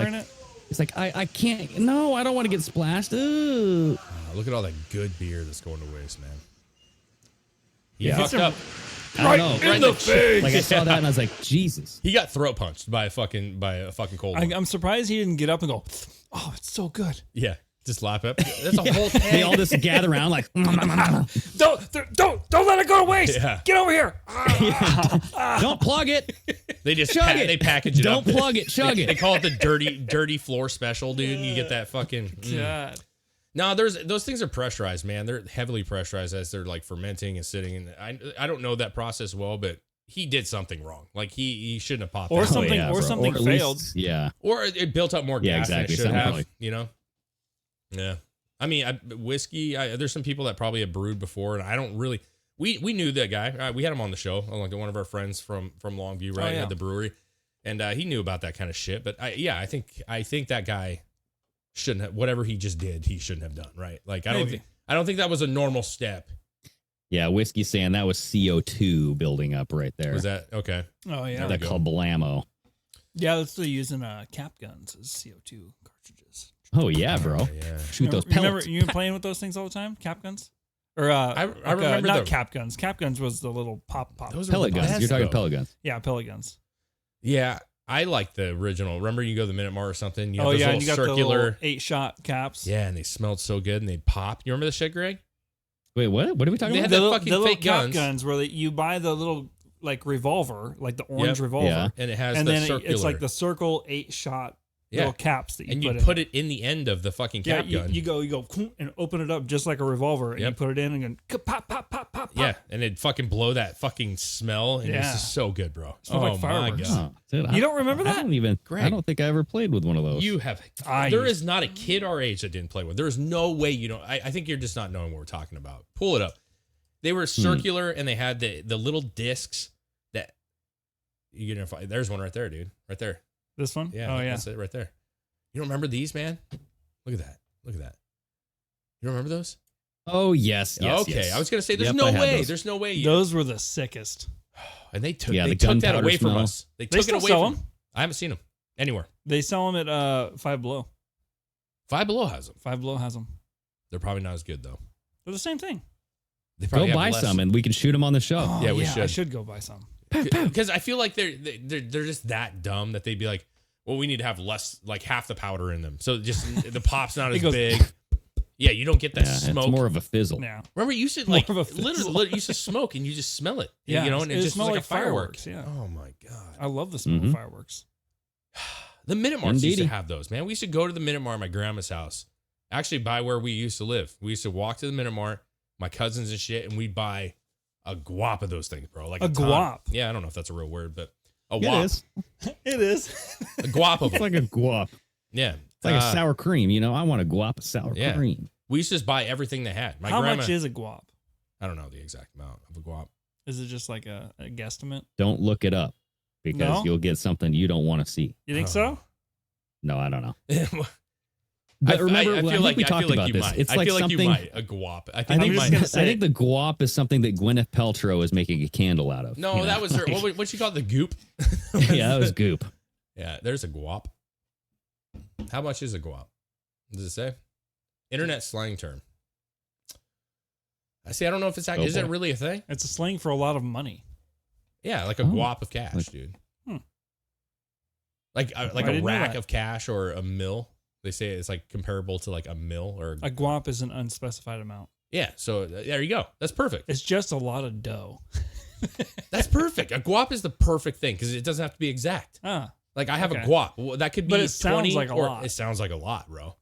He's like, I can't. No, I don't want to get splashed. Ooh. Look at all that good beer that's going to waste, man. He fucked up. Right in the face. I saw that and I was like, Jesus. He got throat punched by a fucking cold one. I'm surprised he didn't get up and go, oh, it's so good. Yeah. Just lap up. That's a whole tank. They all just gather around like, don't let it go to waste. Yeah. Get over here. Don't plug it. They just they package it Don't up. Plug it. Chug it. They call it the dirty floor special, dude. You get that fucking. God. No, those things are pressurized, man. They're heavily pressurized as they're fermenting and sitting. And I don't know that process well, but he did something wrong. He shouldn't have popped. Or something. Or something failed. Or it built up more gas than it should have. Really. Yeah. I mean, whiskey, there's some people that probably have brewed before, and I don't really. We knew that guy. We had him on the show, one of our friends from Longview, right? At the brewery, and he knew about that kind of shit. But I think that guy shouldn't have, whatever he just did, he shouldn't have done, right? I don't think that was a normal step. Yeah, whiskey saying that was CO2 building up right there. Was that okay? Oh yeah, that called blammo. Yeah, that's what they're using cap guns as CO2 cartridges. Oh yeah, bro. Yeah. Shoot those pellets. Remember you were playing with those things all the time? Cap guns? Or I remember not cap guns. Cap guns was the little pop. Those pellet guns. You're talking pellet guns. Yeah, pellet guns. Yeah, I like the original. Remember you go to the Minute Mart or something? You have those and you got circular the 8-shot caps. Yeah, and they smelled so good and they'd pop. You remember the shit, Greg? Wait, what? What are we talking about? They had the fucking little fake cap guns where you buy the little revolver, the orange revolver, and it has it's like the circle 8-shot little caps that you put it in the end of the fucking cap gun. You go and open it up just like a revolver, and you put it in and go pop pop pop pop. Yeah, and it'd fucking blow that fucking smell, and it's just so good, bro. Like fireworks. My God. Dude, you don't remember that? I don't think I ever played with one of those. You have. There is not a kid our age that didn't play with. There is no way you don't. I think you're just not knowing what we're talking about. Pull it up. They were circular, and they had the little discs that you know. There's one right there, dude. Right there. This one? Yeah. Oh, yeah. That's it right there. You don't remember these, man? Look at that. Look at that. You don't remember those? Oh, yes. Okay. Yes. I was going to say, there's no way. There's no way. Those were the sickest. And they took that away from us. They took it away from them. I haven't seen them anywhere. They sell them at Five Below. Five Below has them. Five Below has them. They're probably not as good, though. They're the same thing. They go buy some and we can shoot them on the show. Oh, yeah, we should. I should go buy some. Because I feel like they're just that dumb that they'd be like, well, we need to have less, half the powder in them. So just the pop's not as big. Yeah, you don't get that Yeah, smoke. it's more of a fizzle. Yeah. Remember, you used to More like of a fizzle. literally you used to smoke and you just smell it. Yeah, you know, and it just smells like a firework. Yeah. Oh my god. I love the smell of fireworks. The Minute Marts used to Indeedy. have those, man. We used to go to the Minute Mart at my grandma's house, actually by where we used to live. We used to walk to the Minute Mart, my cousins and shit, and we'd buy a guap of those things, bro. Like A ton. guap? Yeah, I don't know if that's a real word, but a It wop. is. It is. A guap of It's them. like a guap. Yeah. It's like a sour cream. You know, I want a guap of sour Yeah. cream. We used to just buy everything they had. My How grandma, much is a guap? I don't know the exact amount of a guap. Is it just like a guesstimate? Don't look it up because No? you'll get something you don't want to see. You think so? No, I don't know. I But remember, I I feel think like we I talked feel like about you this. might. It's I like feel like something. you might a guap. I I think think, you just might. gonna say- I think the guap is something that Gwyneth Paltrow is making a candle out of. No, you that know? was her. What she called the goop? Yeah, that was goop. Yeah, there's a guap. How much is a guap? Does it say? Internet slang term. I see. I don't know if it's actually. Is it boy. really a thing? It's a slang for a lot of money. Yeah, like a Oh. guap of cash, Like- dude. Hmm. Like I a didn't know rack that. of cash or a mill. They say it's like comparable to like a mill or A guap is an unspecified amount. yeah. So there you go. That's perfect. It's just a lot of dough. That's perfect. A guap is the perfect thing because it doesn't have to be exact. Ah, Like I have Okay. a guap. Well, that could be But it sounds 20 like a or lot. it sounds like a lot, bro.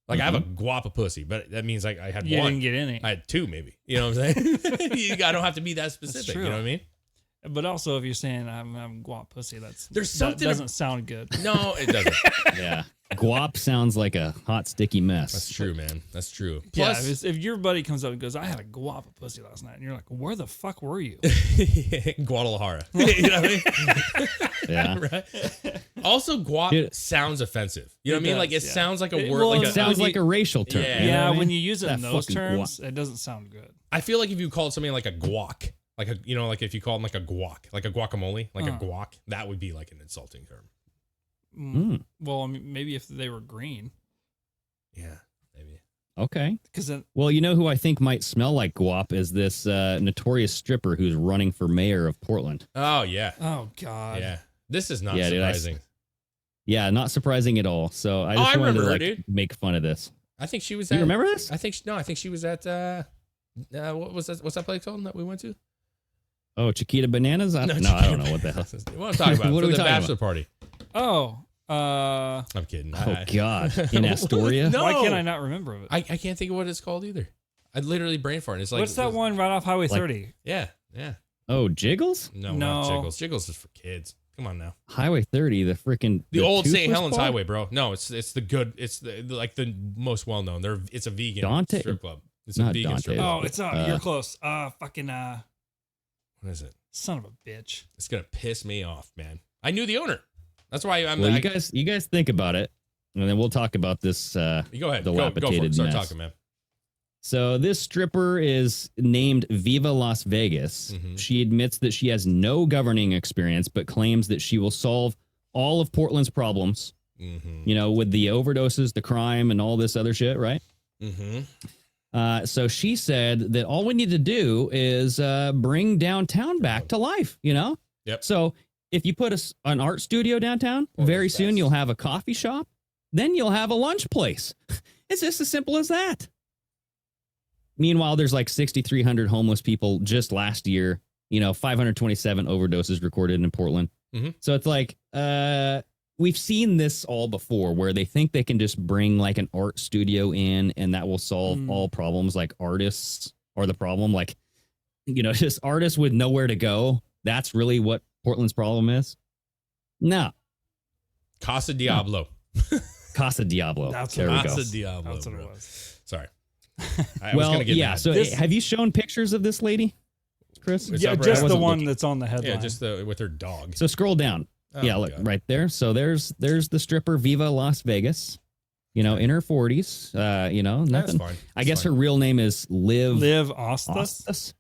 Like I have a guap of pussy, but that means like I had you one. didn't get any. I had two, maybe. You know what I'm saying? I don't have to be that specific. true. You know what I mean? But also, if you're saying I'm guap pussy, There's that something doesn't sound good. No, it doesn't. Yeah. Guap sounds like a hot, sticky mess. That's true, man. That's true. Yeah, Plus, if your buddy comes up and goes, "I had a guap of pussy last night," and you're like, "Where the fuck were you?" Guadalajara. You know what I mean? Yeah. Right. Also, guap Dude. sounds offensive. You know what It I mean? Like it does, yeah. sounds like a It- word. well, Like It a, sounds when like you- a racial term. Yeah. you know Yeah, what I mean? when you use it That in those fucking terms, it doesn't sound good. I feel like if you called something like a guac, like a like if you called them like a guac, like a guacamole, like a guac, that would be like an insulting term. Mm. Well, I mean, maybe if they were green, Yeah, maybe. Okay. because then Well, you know who I think might smell like guap is this notorious stripper who's running for mayor of Portland. Oh yeah, oh god, yeah. This is not Yeah, dude, surprising. Yeah, not surprising at all. So I just I wanted remember to her, like dude. make fun of this. I think she was. You at, remember this? I think no. I think she was at. What was that? What's that place called that we went to? Oh, Chiquita Bananas? I don't know what the hell. What I'm talking about? What For are we the talking bachelor party. Oh, I'm kidding. Oh God, in Astoria? No. why can't I not remember it? I can't think of what it's called either. I literally brain farted. It's like What's that one right off Highway Like- 30? Yeah, yeah. Oh, Jiggles? No, No. not Jiggles. Jiggles is for kids. Come on now. Highway 30, the freaking The old St. toothless Helens bar? Highway, bro. No, it's the good. It's the like the most well known. It's a vegan Dante- strip club. It's a not vegan strip Dante. club. Oh, it's you're close. Fucking What is it? son of a bitch. It's gonna piss me off, man. I knew the owner. That's why I'm. Well, I, you guys think about it, and then we'll talk about this. you go ahead. Go for it. dilapidated Start mess. talking, man. So this stripper is named Viva Las Vegas. Mhm. She admits that she has no governing experience, but claims that she will solve all of Portland's problems. Mm-hmm. You know, with the overdoses, the crime, and all this other shit, right? Mm-hmm. So she said that all we need to do is bring downtown back to life, you know? Yep. So if you put an art studio downtown, very soon you'll have a coffee shop, then you'll have a lunch place. It's just as simple as that. Meanwhile, there's like 6,300 homeless people just last year, you know, 527 overdoses recorded in Portland. Mm-hmm. So it's like, we've seen this all before where they think they can just bring like an art studio in and that will solve all problems. Like artists are the problem. Like, you know, just artists with nowhere to go. That's really what Portland's problem is. No. Casa Diablo. Casa Diablo. That's there we go. Casa Diablo. That's what bro. it was. Sorry. I was Well, gonna get yeah. mad. So This- have you shown pictures of this lady, Chris? It's Yeah, up right- just I the wasn't one looking. that's on the headline. Yeah, just with her dog. So scroll down. Oh, Yeah, look God. right there. So there's the stripper Viva Las Vegas. You know, in her 40s. You know, That's nothing. fine. I guess her real name is Liv Ostas. Ostas.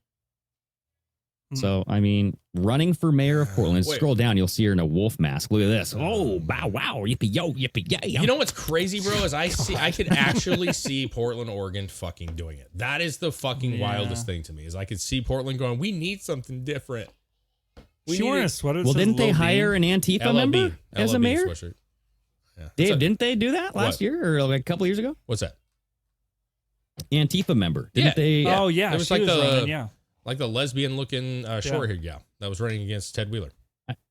So I mean, running for mayor of Portland. Wait. Scroll down, you'll see her in a wolf mask. Look at this. Oh, bow wow, yippee yo, yippee yay. You know what's crazy, bro? Is I could actually see Portland, Oregon fucking doing it. That is the fucking Yeah. wildest thing to me. Is I could see Portland going, we need something different. We She need wearing it." a sweater. that Well, says didn't they Lil hire Bean? an Antifa LLB. member as a LLB mayor? sweatshirt. Yeah. Dave, didn't they do that last What? year or like a couple years ago? What's that? Antifa member, didn't they? Oh yeah, It was she like was the running, yeah. like the lesbian looking short-haired gal that was running against Ted Wheeler.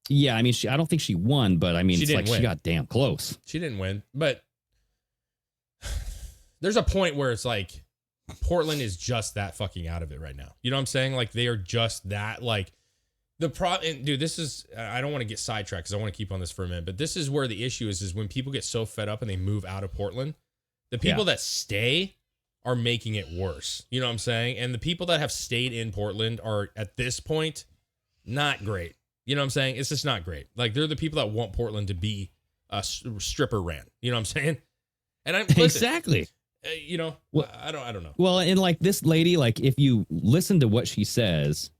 Yeah, I mean, I don't think she won, but I mean, She it's didn't like win. she got damn close. She didn't win, but there's a point where it's like Portland is just that fucking out of it right now. You know what I'm saying? Like they are just that like the problem. Dude, this is I don't want to get sidetracked because I want to keep on this for a minute, but this is where the issue is when people get so fed up and they move out of Portland, the people that stay are making it worse. You know what I'm saying? And the people that have stayed in Portland are at this point not great. You know what I'm saying? It's just not great. Like they're the people that want Portland to be a stripper ran. You know what I'm saying? And I'm Exactly. You know, well, I don't know. Well, and like this lady, like if you listen to what she says,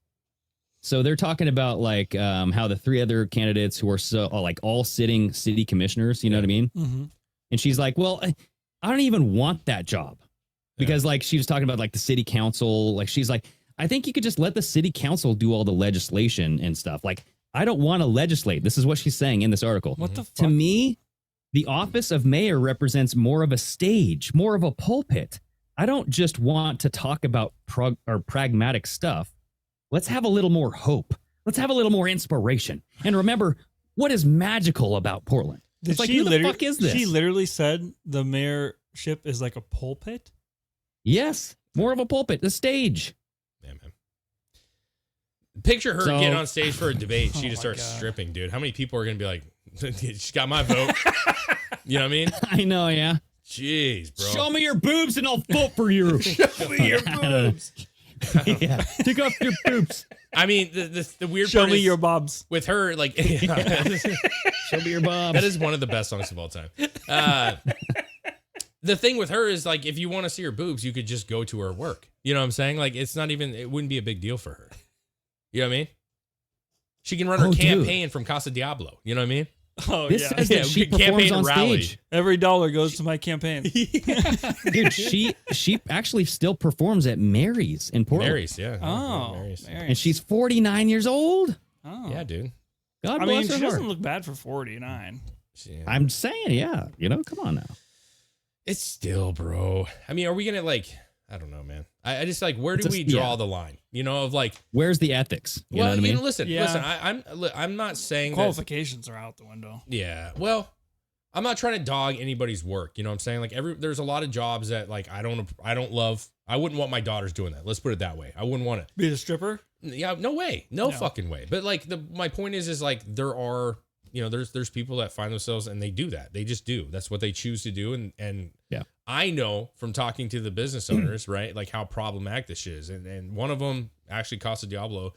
so they're talking about like how the three other candidates who are so like all sitting city commissioners, you know what I mean? Mm-hmm. And she's like, well, I don't even want that job because like she was talking about like the city council. Like she's like, I think you could just let the city council do all the legislation and stuff. Like, I don't want to legislate. This is what she's saying in this article. What the fuck? To me, the office of mayor represents more of a stage, more of a pulpit. I don't just want to talk about pragmatic stuff. Let's have a little more hope. Let's have a little more inspiration. And remember, what is magical about Portland? Did It's like, she who the fuck is this? She literally said the mayorship is like a pulpit? Yes, more of a pulpit, a stage. Yeah, man. Picture her So- getting on stage for a debate. She Oh just my starts God. stripping, dude. How many people are going to be like, she got my vote? You know what I mean? I know, yeah. Jeez, bro. Show me your boobs and I'll vote for you. Show me your boobs. Yeah, take off your boobs. I mean, the weird Show part me is your bobs. with her, like, Show me your boobs. that is one of the best songs of all time. The thing with her is like, if you want to see her boobs, you could just go to her work. You know what I'm saying? Like, it's not even, it wouldn't be a big deal for her. You know what I mean? She can run her Oh, dude. campaign from Casa Diablo. You know what I mean? Oh, This yeah. says Yeah, that she campaign performs on and rally. stage. Every dollar goes to my campaign. Dude, she actually still performs at Mary's in Portland. Mary's, yeah. Oh, Mary's. Mary. And she's 49 years old. Oh. Yeah, dude. God I mean, bless she her doesn't heart. look bad for 49. I'm saying, yeah. You know, come on now. It's still, bro. I mean, are we gonna like? I don't know, man. I just like, where do It's we a- draw yeah. the line? You know, of like, Where's the ethics? You know what I mean? listen. Yeah. I'm not saying that. Qualifications are out the window. Yeah. Well, I'm not trying to dog anybody's work. You know what I'm saying? Like there's a lot of jobs that like I don't love. I wouldn't want my daughters doing that. Let's put it that way. I wouldn't want it. Be a stripper? Yeah, no way. No fucking way. But like my point is like there are, you know, there's people that find themselves and they do that. They just do. That's what they choose to do. And Yeah. I know from talking to the business owners, right, like how problematic this is. And one of them actually, Casa Diablo,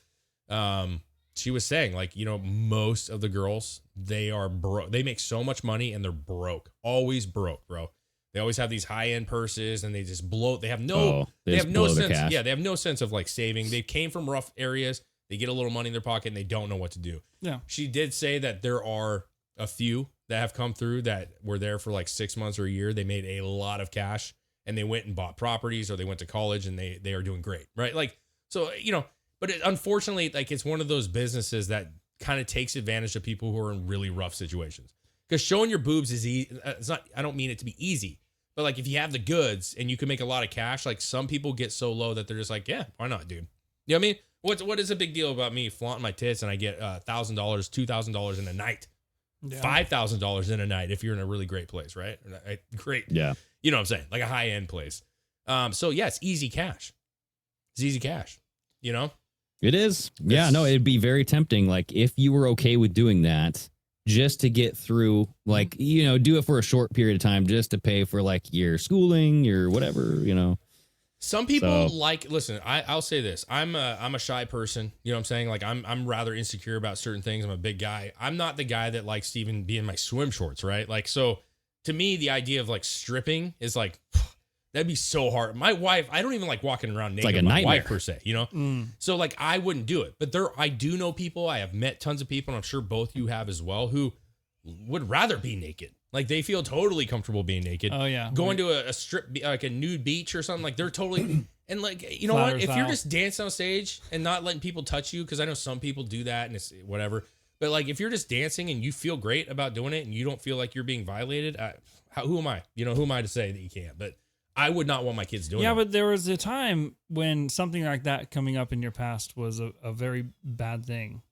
she was saying like, you know, most of the girls, they are broke. They make so much money and they're broke. Always broke, bro. They always have these high-end purses and they just blow. They have no, they just have no blow their sense. cash. Yeah, they have no sense of like saving. They came from rough areas. They get a little money in their pocket and they don't know what to do. Yeah. She did say that there are a few that have come through that were there for like 6 months or a year. They made a lot of cash and they went and bought properties or they went to college and they are doing great, right? Like, so, you know, but unfortunately, like it's one of those businesses that kind of takes advantage of people who are in really rough situations. Because showing your boobs is easy. It's not, I don't mean it to be easy, but like if you have the goods and you can make a lot of cash, like some people get so low that they're just like, yeah, why not, dude? You know what I mean? What is a big deal about me flaunting my tits and I get $1,000, $2,000 in a night, Yeah. $5,000 in a night if you're in a really great place, right? Great. Yeah. You know what I'm saying? Like a high end place. So yeah, it's easy cash. It's easy cash. You know? It is. Yeah, no, it'd be very tempting. Like if you were okay with doing that just to get through, like, you know, do it for a short period of time just to pay for like your schooling, your whatever, you know. Some people So- like, listen, I'll say this. I'm a shy person. You know what I'm saying? Like I'm rather insecure about certain things. I'm a big guy. I'm not the guy that likes to even be in my swim shorts, right? Like, so to me, the idea of like stripping is like, that'd be so hard. My wife, I don't even like walking around naked like a with my nightmare. wife per se, you know? So like I wouldn't do it. But I do know people, I have met tons of people, and I'm sure both you have as well, who would rather be naked. Like they feel totally comfortable being naked. Oh, yeah. Going to a strip, like a nude beach or something, like they're totally, and like, you know what? Flatters If you're out. just dancing on stage and not letting people touch you, because I know some people do that and it's whatever. But like if you're just dancing and you feel great about doing it and you don't feel like you're being violated, who am I? You know, who am I to say that you can't? But I would not want my kids doing Yeah, that. but there was a time when something like that coming up in your past was a very bad thing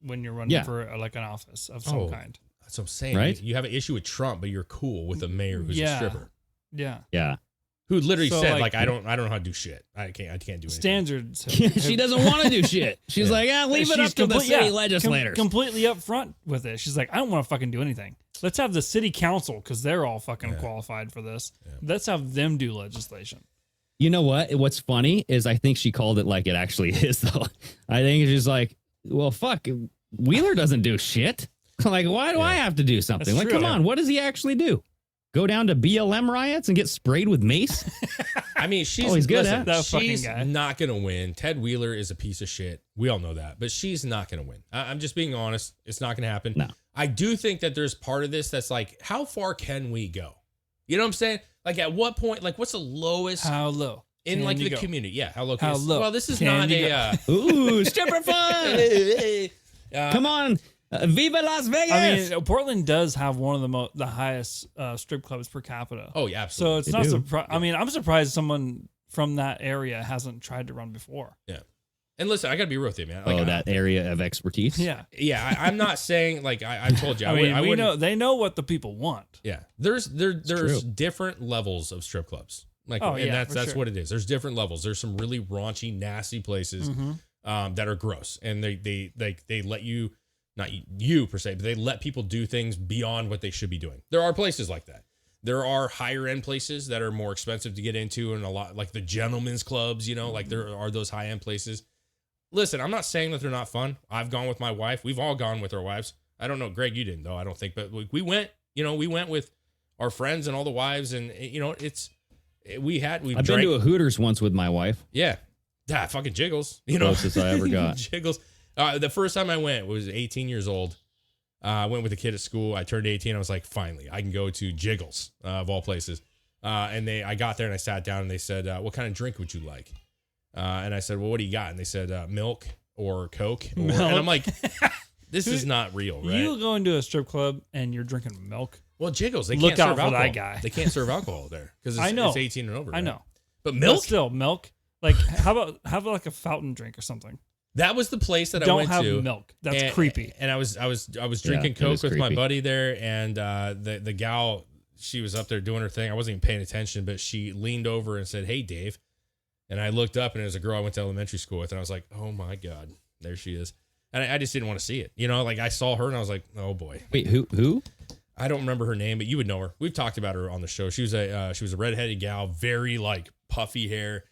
when you're running for like an office of some kind. That's what I'm saying. Right? You have an issue with Trump, but you're cool with a mayor who's a stripper. Yeah. Yeah. Who literally So, said, like, I don't know how to do shit. I can't do anything. Standards. She doesn't want to do shit. She's like, leave it up to the city legislators. Completely upfront with it. She's like, I don't want to fucking do anything. Let's have the city council, because they're all fucking qualified for this. Yeah. Let's have them do legislation. You know what? What's funny is I think she called it like it actually is, though. I think she's like, well, fuck, Wheeler doesn't do shit. Like, why do I have to do something? That's like, true. come on, what does he actually do? Go down to BLM riots and get sprayed with mace? I mean, she's he's good listen, at that she's fucking guy. not going to win. Ted Wheeler is a piece of shit. We all know that, but she's not going to win. I'm just being honest. It's not going to happen. No. I do think that there's part of this that's like, how far can we go? You know what I'm saying? Like, at what point, like, what's the lowest How low? in can like you the go? community? Yeah, how low? How low Well, this is can not you a. Ooh, stripper fun! Come on, Viva Las Vegas! I mean, Portland does have one of the highest strip clubs per capita. Oh yeah, So absolutely. it's not surprising. I mean, I'm surprised someone from that area hasn't tried to run before. Yeah. And listen, I got to be real with you, man. Like, that area of expertise? Yeah. Yeah, I'm not saying like I told you. I mean, we wouldn't- know they know what the people want. Yeah, there's true. different levels of strip clubs. Like, Oh, and yeah, that's for sure. what it is. There's different levels. There's some really raunchy, nasty places that are gross, and they let you, not you per se, but they let people do things beyond what they should be doing. There are places like that. There are higher end places that are more expensive to get into, and a lot like the gentlemen's clubs. You know, like there are those high end places. Listen, I'm not saying that they're not fun. I've gone with my wife. We've all gone with our wives. I don't know, Greg, you didn't though. I don't think, but we went. You know, we went with our friends and all the wives, and you know, we've I've drank. been to a Hooters once with my wife. Yeah, fucking Jiggles. You know, Closest I ever got. Jiggles. The first time I went was 18 years old. I went with a kid at school. I turned 18. I was like, finally, I can go to Jiggles of all places. And I got there and I sat down and they said, what kind of drink would you like? And I said, well, what do you got? And they said, milk or Coke. And I'm like, this is not real, right? You go into a strip club and you're drinking milk. Well, Jiggles, they Look can't out serve for that alcohol. guy. They can't serve alcohol there because I know. it's 18 and over. I right? know. But But milk? still, milk. Like, how about like a fountain drink or something? That was the place that I Don't went have to. milk. That's And- creepy. And I was drinking it Coke is with my creepy. buddy there, and the gal, she was up there doing her thing. I wasn't even paying attention, but she leaned over and said, "Hey, Dave." And I looked up, and it was a girl I went to elementary school with, and I was like, "Oh my god, there she is." And I just didn't want to see it. You know, like I saw her, and I was like, "Oh boy." Wait, who? I don't remember her name, but you would know her. We've talked about her on the show. She was a redheaded gal, very like puffy hair.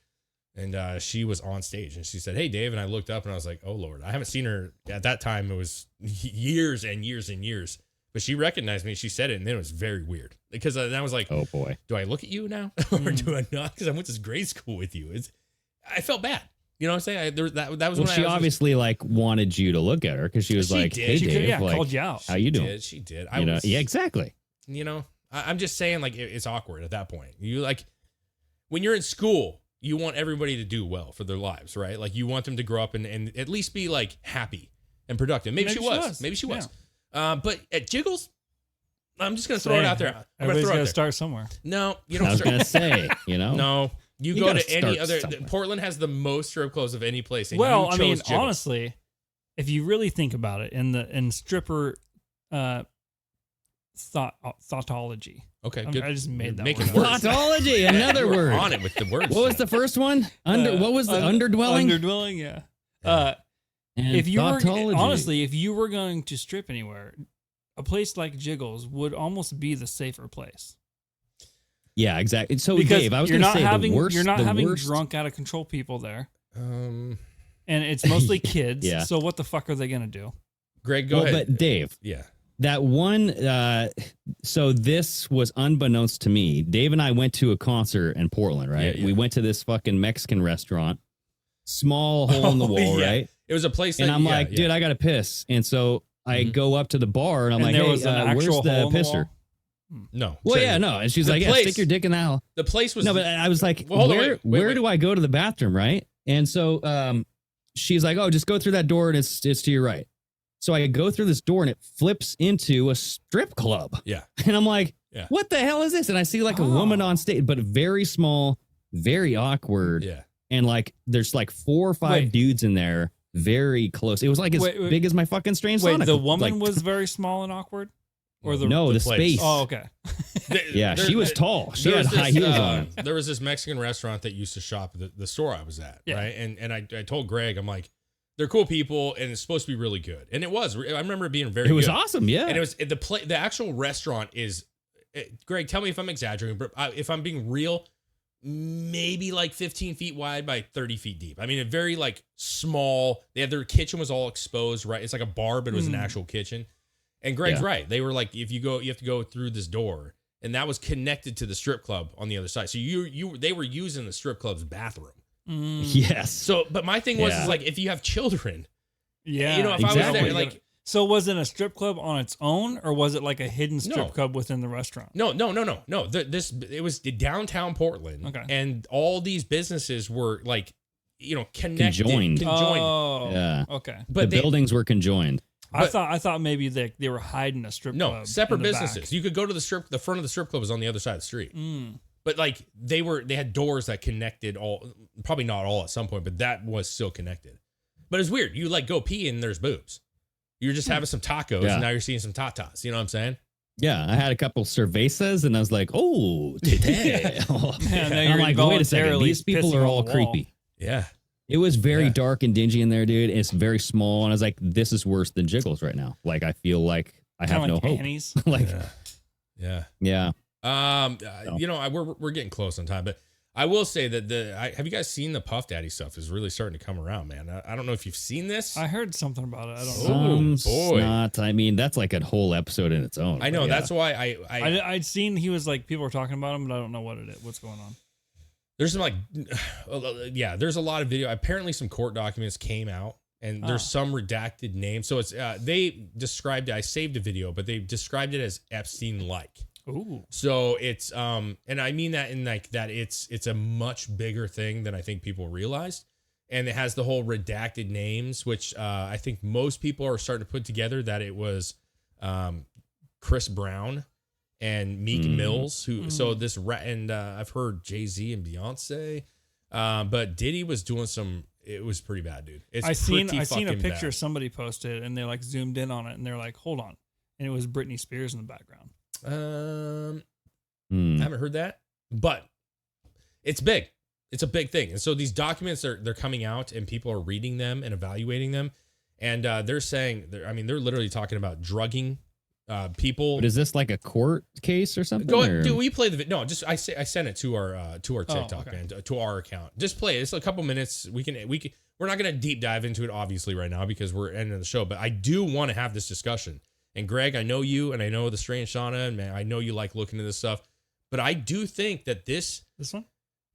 And she was on stage and she said, "Hey, Dave." And I looked up and I was like, "Oh, Lord." I haven't seen her at that time. It was years and years and years. But she recognized me. She said it. And then it was very weird because I was like, Oh, boy. do I look at you now or do I not? Because I went to grade school with you. I felt bad. You know what I'm saying? That was Well, when she obviously like wanted you to look at her because she was She like, did. "Hey, She Dave, yeah, like, called you out. how you doing?" She did. You know? Yeah, exactly. You know, I'm just saying, like, it's awkward at that point. You like, when you're in school, you want everybody to do well for their lives, right? Like, you want them to grow up and at least be like happy and productive. Maybe she was. Maybe she was. But at Jiggles, I'm just gonna throw it out there. I'm gonna Everybody's throw it got out to there. start somewhere. No, you I don't was start. gonna say, you know, No, you You go gotta to any start other. somewhere. Portland has the most strip clubs of any place. And Well, you I mean, chose Jiggles. honestly, if you really think about it, in stripper thoughtology. Okay, I good. just made You're that making word. words. Thoughtology, another You were word. on it with the words. What was the first one? What was the underdwelling? Underdwelling, yeah. And If you were thoughtology. honestly, if you were going to strip anywhere, a place like Jiggles would almost be the safer place. Yeah, exactly. So, Because Dave, I was you're going to not say having the worst. you're not the having worst, drunk, out of control people there, Um, and it's mostly kids. Yeah. So what the fuck are they gonna do? Greg, go well, ahead. But Dave, Yeah. that one. So this was unbeknownst to me. Dave and I went to a concert in Portland, right? Yeah, yeah. We went to this fucking Mexican restaurant, small hole in the wall, yeah. right? It was a place that And I'm yeah, like, yeah. dude, I gotta piss. And so I go up to the bar and I'm And like, there hey, was an where's actual the hole in the pisser? wall? No. Well, So yeah, no. And she's the like, yeah, place- stick your dick in the hole. The place was No, but I was like, Well, hold on, where wait. do I go to the bathroom, right? And so she's like, oh, just go through that door and it's to your right. So I go through this door and it flips into a strip club. Yeah. And I'm like, Yeah. what the hell is this? And I see like a woman on stage, but very small, very awkward. Yeah. And like there's like 4 or 5 dudes in there, very close. It was like as big as my fucking Strange Sonic. The woman was very small and awkward? Or the space. Oh, okay. Yeah, she was tall. She had high heels on. There was this Mexican restaurant that used to shop at the store I was at, right? And I told Greg, I'm like, they're cool people, and it's supposed to be really good. And it was. I remember it being very good. It was awesome, yeah. And it was the actual restaurant is, Greg, tell me if I'm exaggerating, but if I'm being real, maybe like 15 feet wide by 30 feet deep. I mean, a very like small, their kitchen was all exposed, right? It's like a bar, but it was an actual kitchen. And Greg's right. They were like, if you go, you have to go through this door, and that was connected to the strip club on the other side. So they were using the strip club's bathroom. Yes. So, but my thing was is like, if you have children, yeah, you know, if I was there, like, so was it a strip club on its own, or was it like a hidden strip club within the restaurant? No. It was downtown Portland, okay, and all these businesses were like, you know, connected, conjoined. Oh, yeah, okay. But the buildings were conjoined. I thought maybe they were hiding a strip club. No, separate in the businesses. back. You could go to the front of the strip club was on the other side of the street. But like they had doors that connected probably not all at some point, but that was still connected. But it's weird. You like go pee and there's boobs. You're just having some tacos and now you're seeing some tatas. You know what I'm saying? Yeah, I had a couple cervezas and I was like, oh, today. I'm like, wait a second. These people are all creepy. Yeah. It was very dark and dingy in there, dude. It's very small. And I was like, this is worse than Jiggles right now. Like, I feel like I have no hope. Like, yeah. You know, we're getting close on time, but I will say that have you guys seen the Puff Daddy stuff is really starting to come around, man. I don't know if you've seen this. I heard something about it. I don't know. Oh, boy. Not. I mean, that's like a whole episode in its own. I know. That's why I'd seen he was like, people were talking about him, but I don't know what's going on. There's some like, there's a lot of video. Apparently some court documents came out and there's some redacted names. So it's, they described it, I saved a video, but they described it as Epstein-like. Ooh. So it's, and I mean that in like that it's a much bigger thing than I think people realized. And it has the whole redacted names, which I think most people are starting to put together that it was Chris Brown and Meek Mills, so this and I've heard Jay-Z and Beyonce, but Diddy was doing it was pretty bad, dude. I seen a picture somebody posted and they like zoomed in on it and they're like, hold on. And it was Britney Spears in the background. I haven't heard that, but it's big. It's a big thing. And so these documents they're coming out and people are reading them and evaluating them. And they're saying, they're literally talking about drugging people. But is this like a court case or something? Do we play the video? No, just I sent it to our TikTok, man, to our account. Just play it. It's a couple minutes. We're not going to deep dive into it obviously right now because we're ending the show, but I do want to have this discussion. And Greg, I know you and I know the Strange Shauna, and man, I know you like looking at this stuff, but I do think that this one?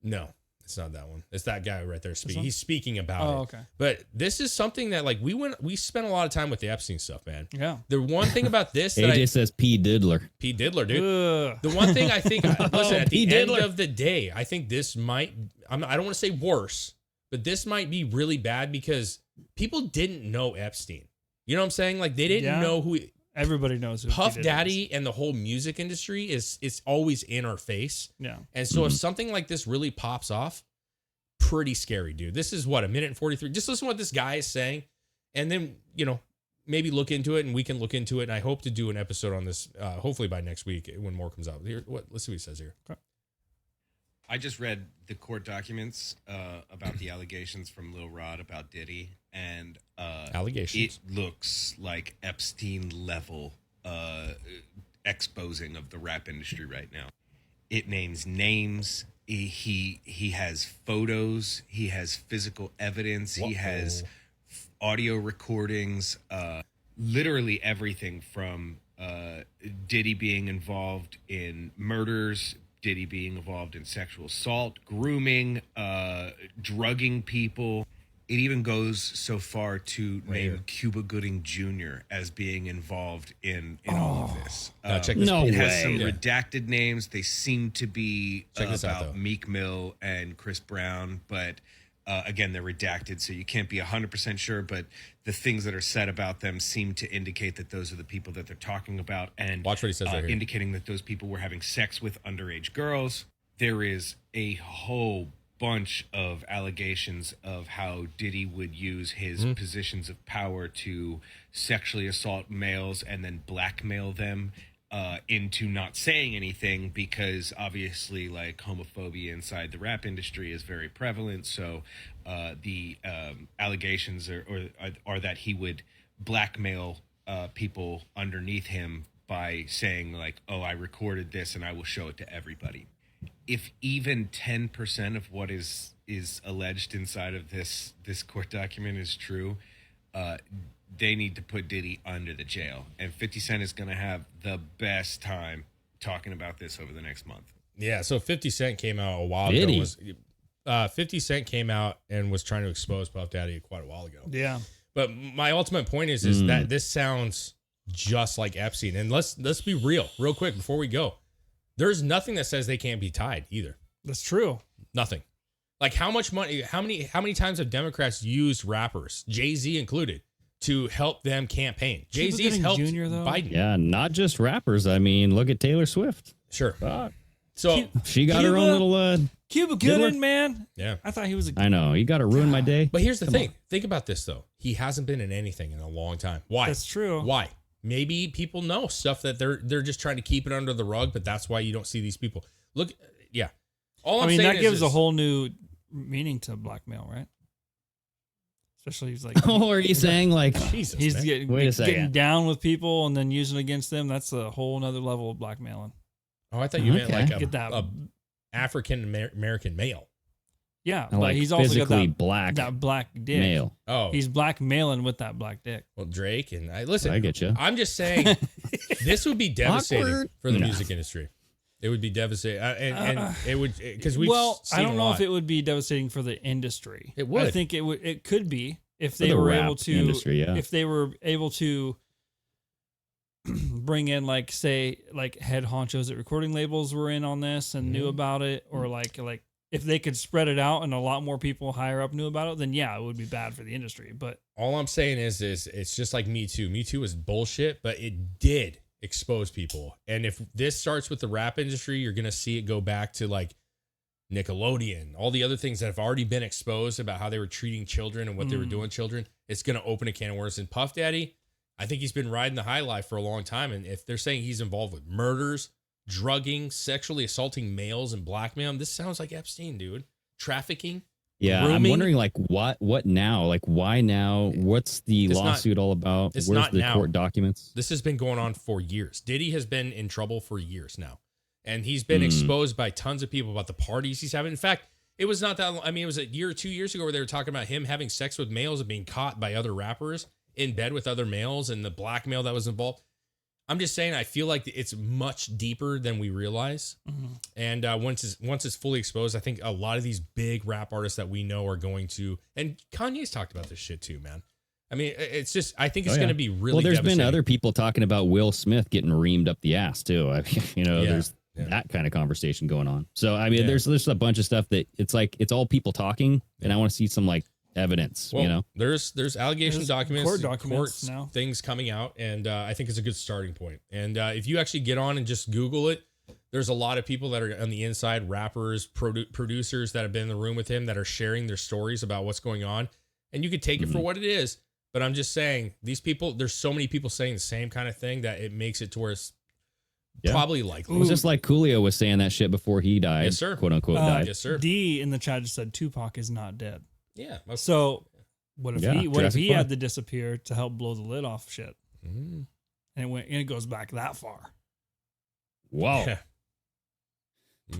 No. It's not that one. It's that guy right there speaking. He's speaking about it. Okay. But this is something that like we spent a lot of time with the Epstein stuff, man. Yeah. The one thing about this that AJ says P. Diddler. P. Diddler, dude. Ugh. The one thing I think, listen, at the end of the day, I think this might, I don't want to say worse, but this might be really bad because people didn't know Epstein. You know what I'm saying? Like they didn't know who. Everybody knows who Puff Daddy and the whole music industry is always in our face. Yeah. And so if something like this really pops off, pretty scary, dude. This is what, 1:43. Just listen to what this guy is saying. And then, maybe look into it and we can look into it. And I hope to do an episode on this, hopefully by next week when more comes out. Let's see what he says here. Okay. I just read the court documents about the allegations from Lil Rod about Diddy, and allegations. It looks like Epstein level exposing of the rap industry right now. It names names. He has photos. He has physical evidence. He has audio recordings. Literally everything from Diddy being involved in murders, Diddy being involved in sexual assault, grooming, drugging people. It even goes so far to name Cuba Gooding Jr. as being involved in all of this. Check this It has some redacted names. They seem to be Check this out, about though. Meek Mill and Chris Brown, but Again, they're redacted, so you can't be 100% sure, but the things that are said about them seem to indicate that those are the people that they're talking about, and watch what he says right here. Indicating that those people were having sex with underage girls. There is a whole bunch of allegations of how Diddy would use his positions of power to sexually assault males and then blackmail them into not saying anything, because obviously like homophobia inside the rap industry is very prevalent. So the allegations are that he would blackmail people underneath him by saying like, oh, I recorded this and I will show it to everybody. If even 10% of what is alleged inside of this court document is true, they need to put Diddy under the jail. And 50 Cent is going to have the best time talking about this over the next month. Yeah, so 50 Cent came out a while ago. 50 Cent came out and was trying to expose Puff Daddy quite a while ago. Yeah. But my ultimate point is that this sounds just like Epstein. And let's be real quick before we go. There's nothing that says they can't be tied either. That's true. Nothing. Like how much money, how many times have Democrats used rappers, Jay-Z included, to help them campaign? Jay-Z's helped Biden. Yeah, not just rappers. I mean, look at Taylor Swift. Sure. So she got her own little Cuba Gooding, man. Yeah. I thought he was I know. You got to ruin my day. But here's the thing. Think about this though. He hasn't been in anything in a long time. Why? That's true. Why? Maybe people know stuff that they're just trying to keep it under the rug, but that's why you don't see these people. Look, yeah. All I'm saying that gives is a whole new meaning to blackmail, right? Especially he's like, oh, are you saying like Jesus, he's man. getting down with people and then using it against them? That's a whole nother level of blackmailing. Oh, I thought you meant like Get that. a African American male. Yeah, like but he's also got that black dick. Male. Oh, he's blackmailing with that black dick. Well, Drake and listen. I get you. I'm just saying, this would be devastating Awkward. for the music industry. It would be devastating, and it would because we've. Well, seen I don't a know lot. if it would be devastating for the industry. It would. I think it would. It could be if For they the were rap able to. industry, yeah. If they were able to bring in, like, say, like head honchos at recording labels were in on this and knew about it, or like if they could spread it out and a lot more people higher up knew about it, then yeah, it would be bad for the industry. But all I'm saying is it's just like Me Too. Me Too is bullshit, but it did expose people. And if this starts with the rap industry, you're gonna see it go back to like Nickelodeon, all the other things that have already been exposed about how they were treating children and what they were doing to children. It's gonna open a can of worms. And Puff Daddy, I think he's been riding the high life for a long time. And if they're saying he's involved with murders, drugging, sexually assaulting males, and blackmail, this sounds like Epstein, dude. Trafficking. Yeah, grooming. I'm wondering like what now? Like why now? What's the It's lawsuit all about? it's Where's not the now. court documents? This has been going on for years. Diddy has been in trouble for years now. And he's been exposed by tons of people about the parties he's having. In fact, it was not that long. I mean, it was a year or 2 years ago where they were talking about him having sex with males and being caught by other rappers in bed with other males and the blackmail that was involved. I'm just saying, I feel like it's much deeper than we realize. And once it's fully exposed, I think a lot of these big rap artists that we know are going to, and Kanye's talked about this shit too, man. I mean, it's just, I think it's going to be really well. There's been devastating. other people talking about Will Smith getting reamed up the ass too. I mean, there's that kind of conversation going on. So I mean, there's a bunch of stuff that it's like it's all people talking, and I want to see some like evidence. Well, there's allegation documents, court documents court now. things coming out, and I think it's a good starting point. And if you actually get on and just Google it, there's a lot of people that are on the inside, rappers, producers that have been in the room with him that are sharing their stories about what's going on, and you could take it for what it is. But I'm just saying, these people, there's so many people saying the same kind of thing that it makes it to where it's probably likely. It was just like Coolio was saying that shit before he died. Yes, sir. Quote unquote died. Yes, sir. D in the chat just said Tupac is not dead. Yeah. So what if he Jurassic Park. had to disappear to help blow the lid off shit? And it goes back that far. Whoa.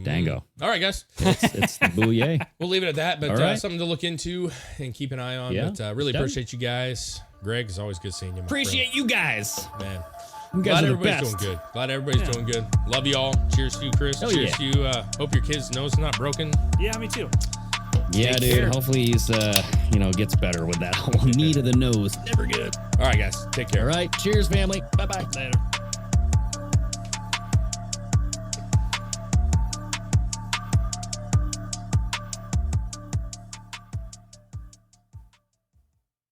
Dango. All right, guys. It's the bouillet. We'll leave it at that, but All right. something to look into and keep an eye on. Yeah. But really Done. appreciate you guys. Greg, it's always good seeing you. Appreciate you guys. Man. You guys Glad are the everybody's best. doing good. Glad everybody's doing good. Love you all. Cheers to you, Chris. Hell Cheers yeah. to you. Hope your kid's nose is not broken. Yeah, me too. Yeah, Take dude. care. Hopefully he's gets better with that whole knee to the nose. Never good. All right, guys. Take care. All right. Cheers, family. Bye-bye. Later.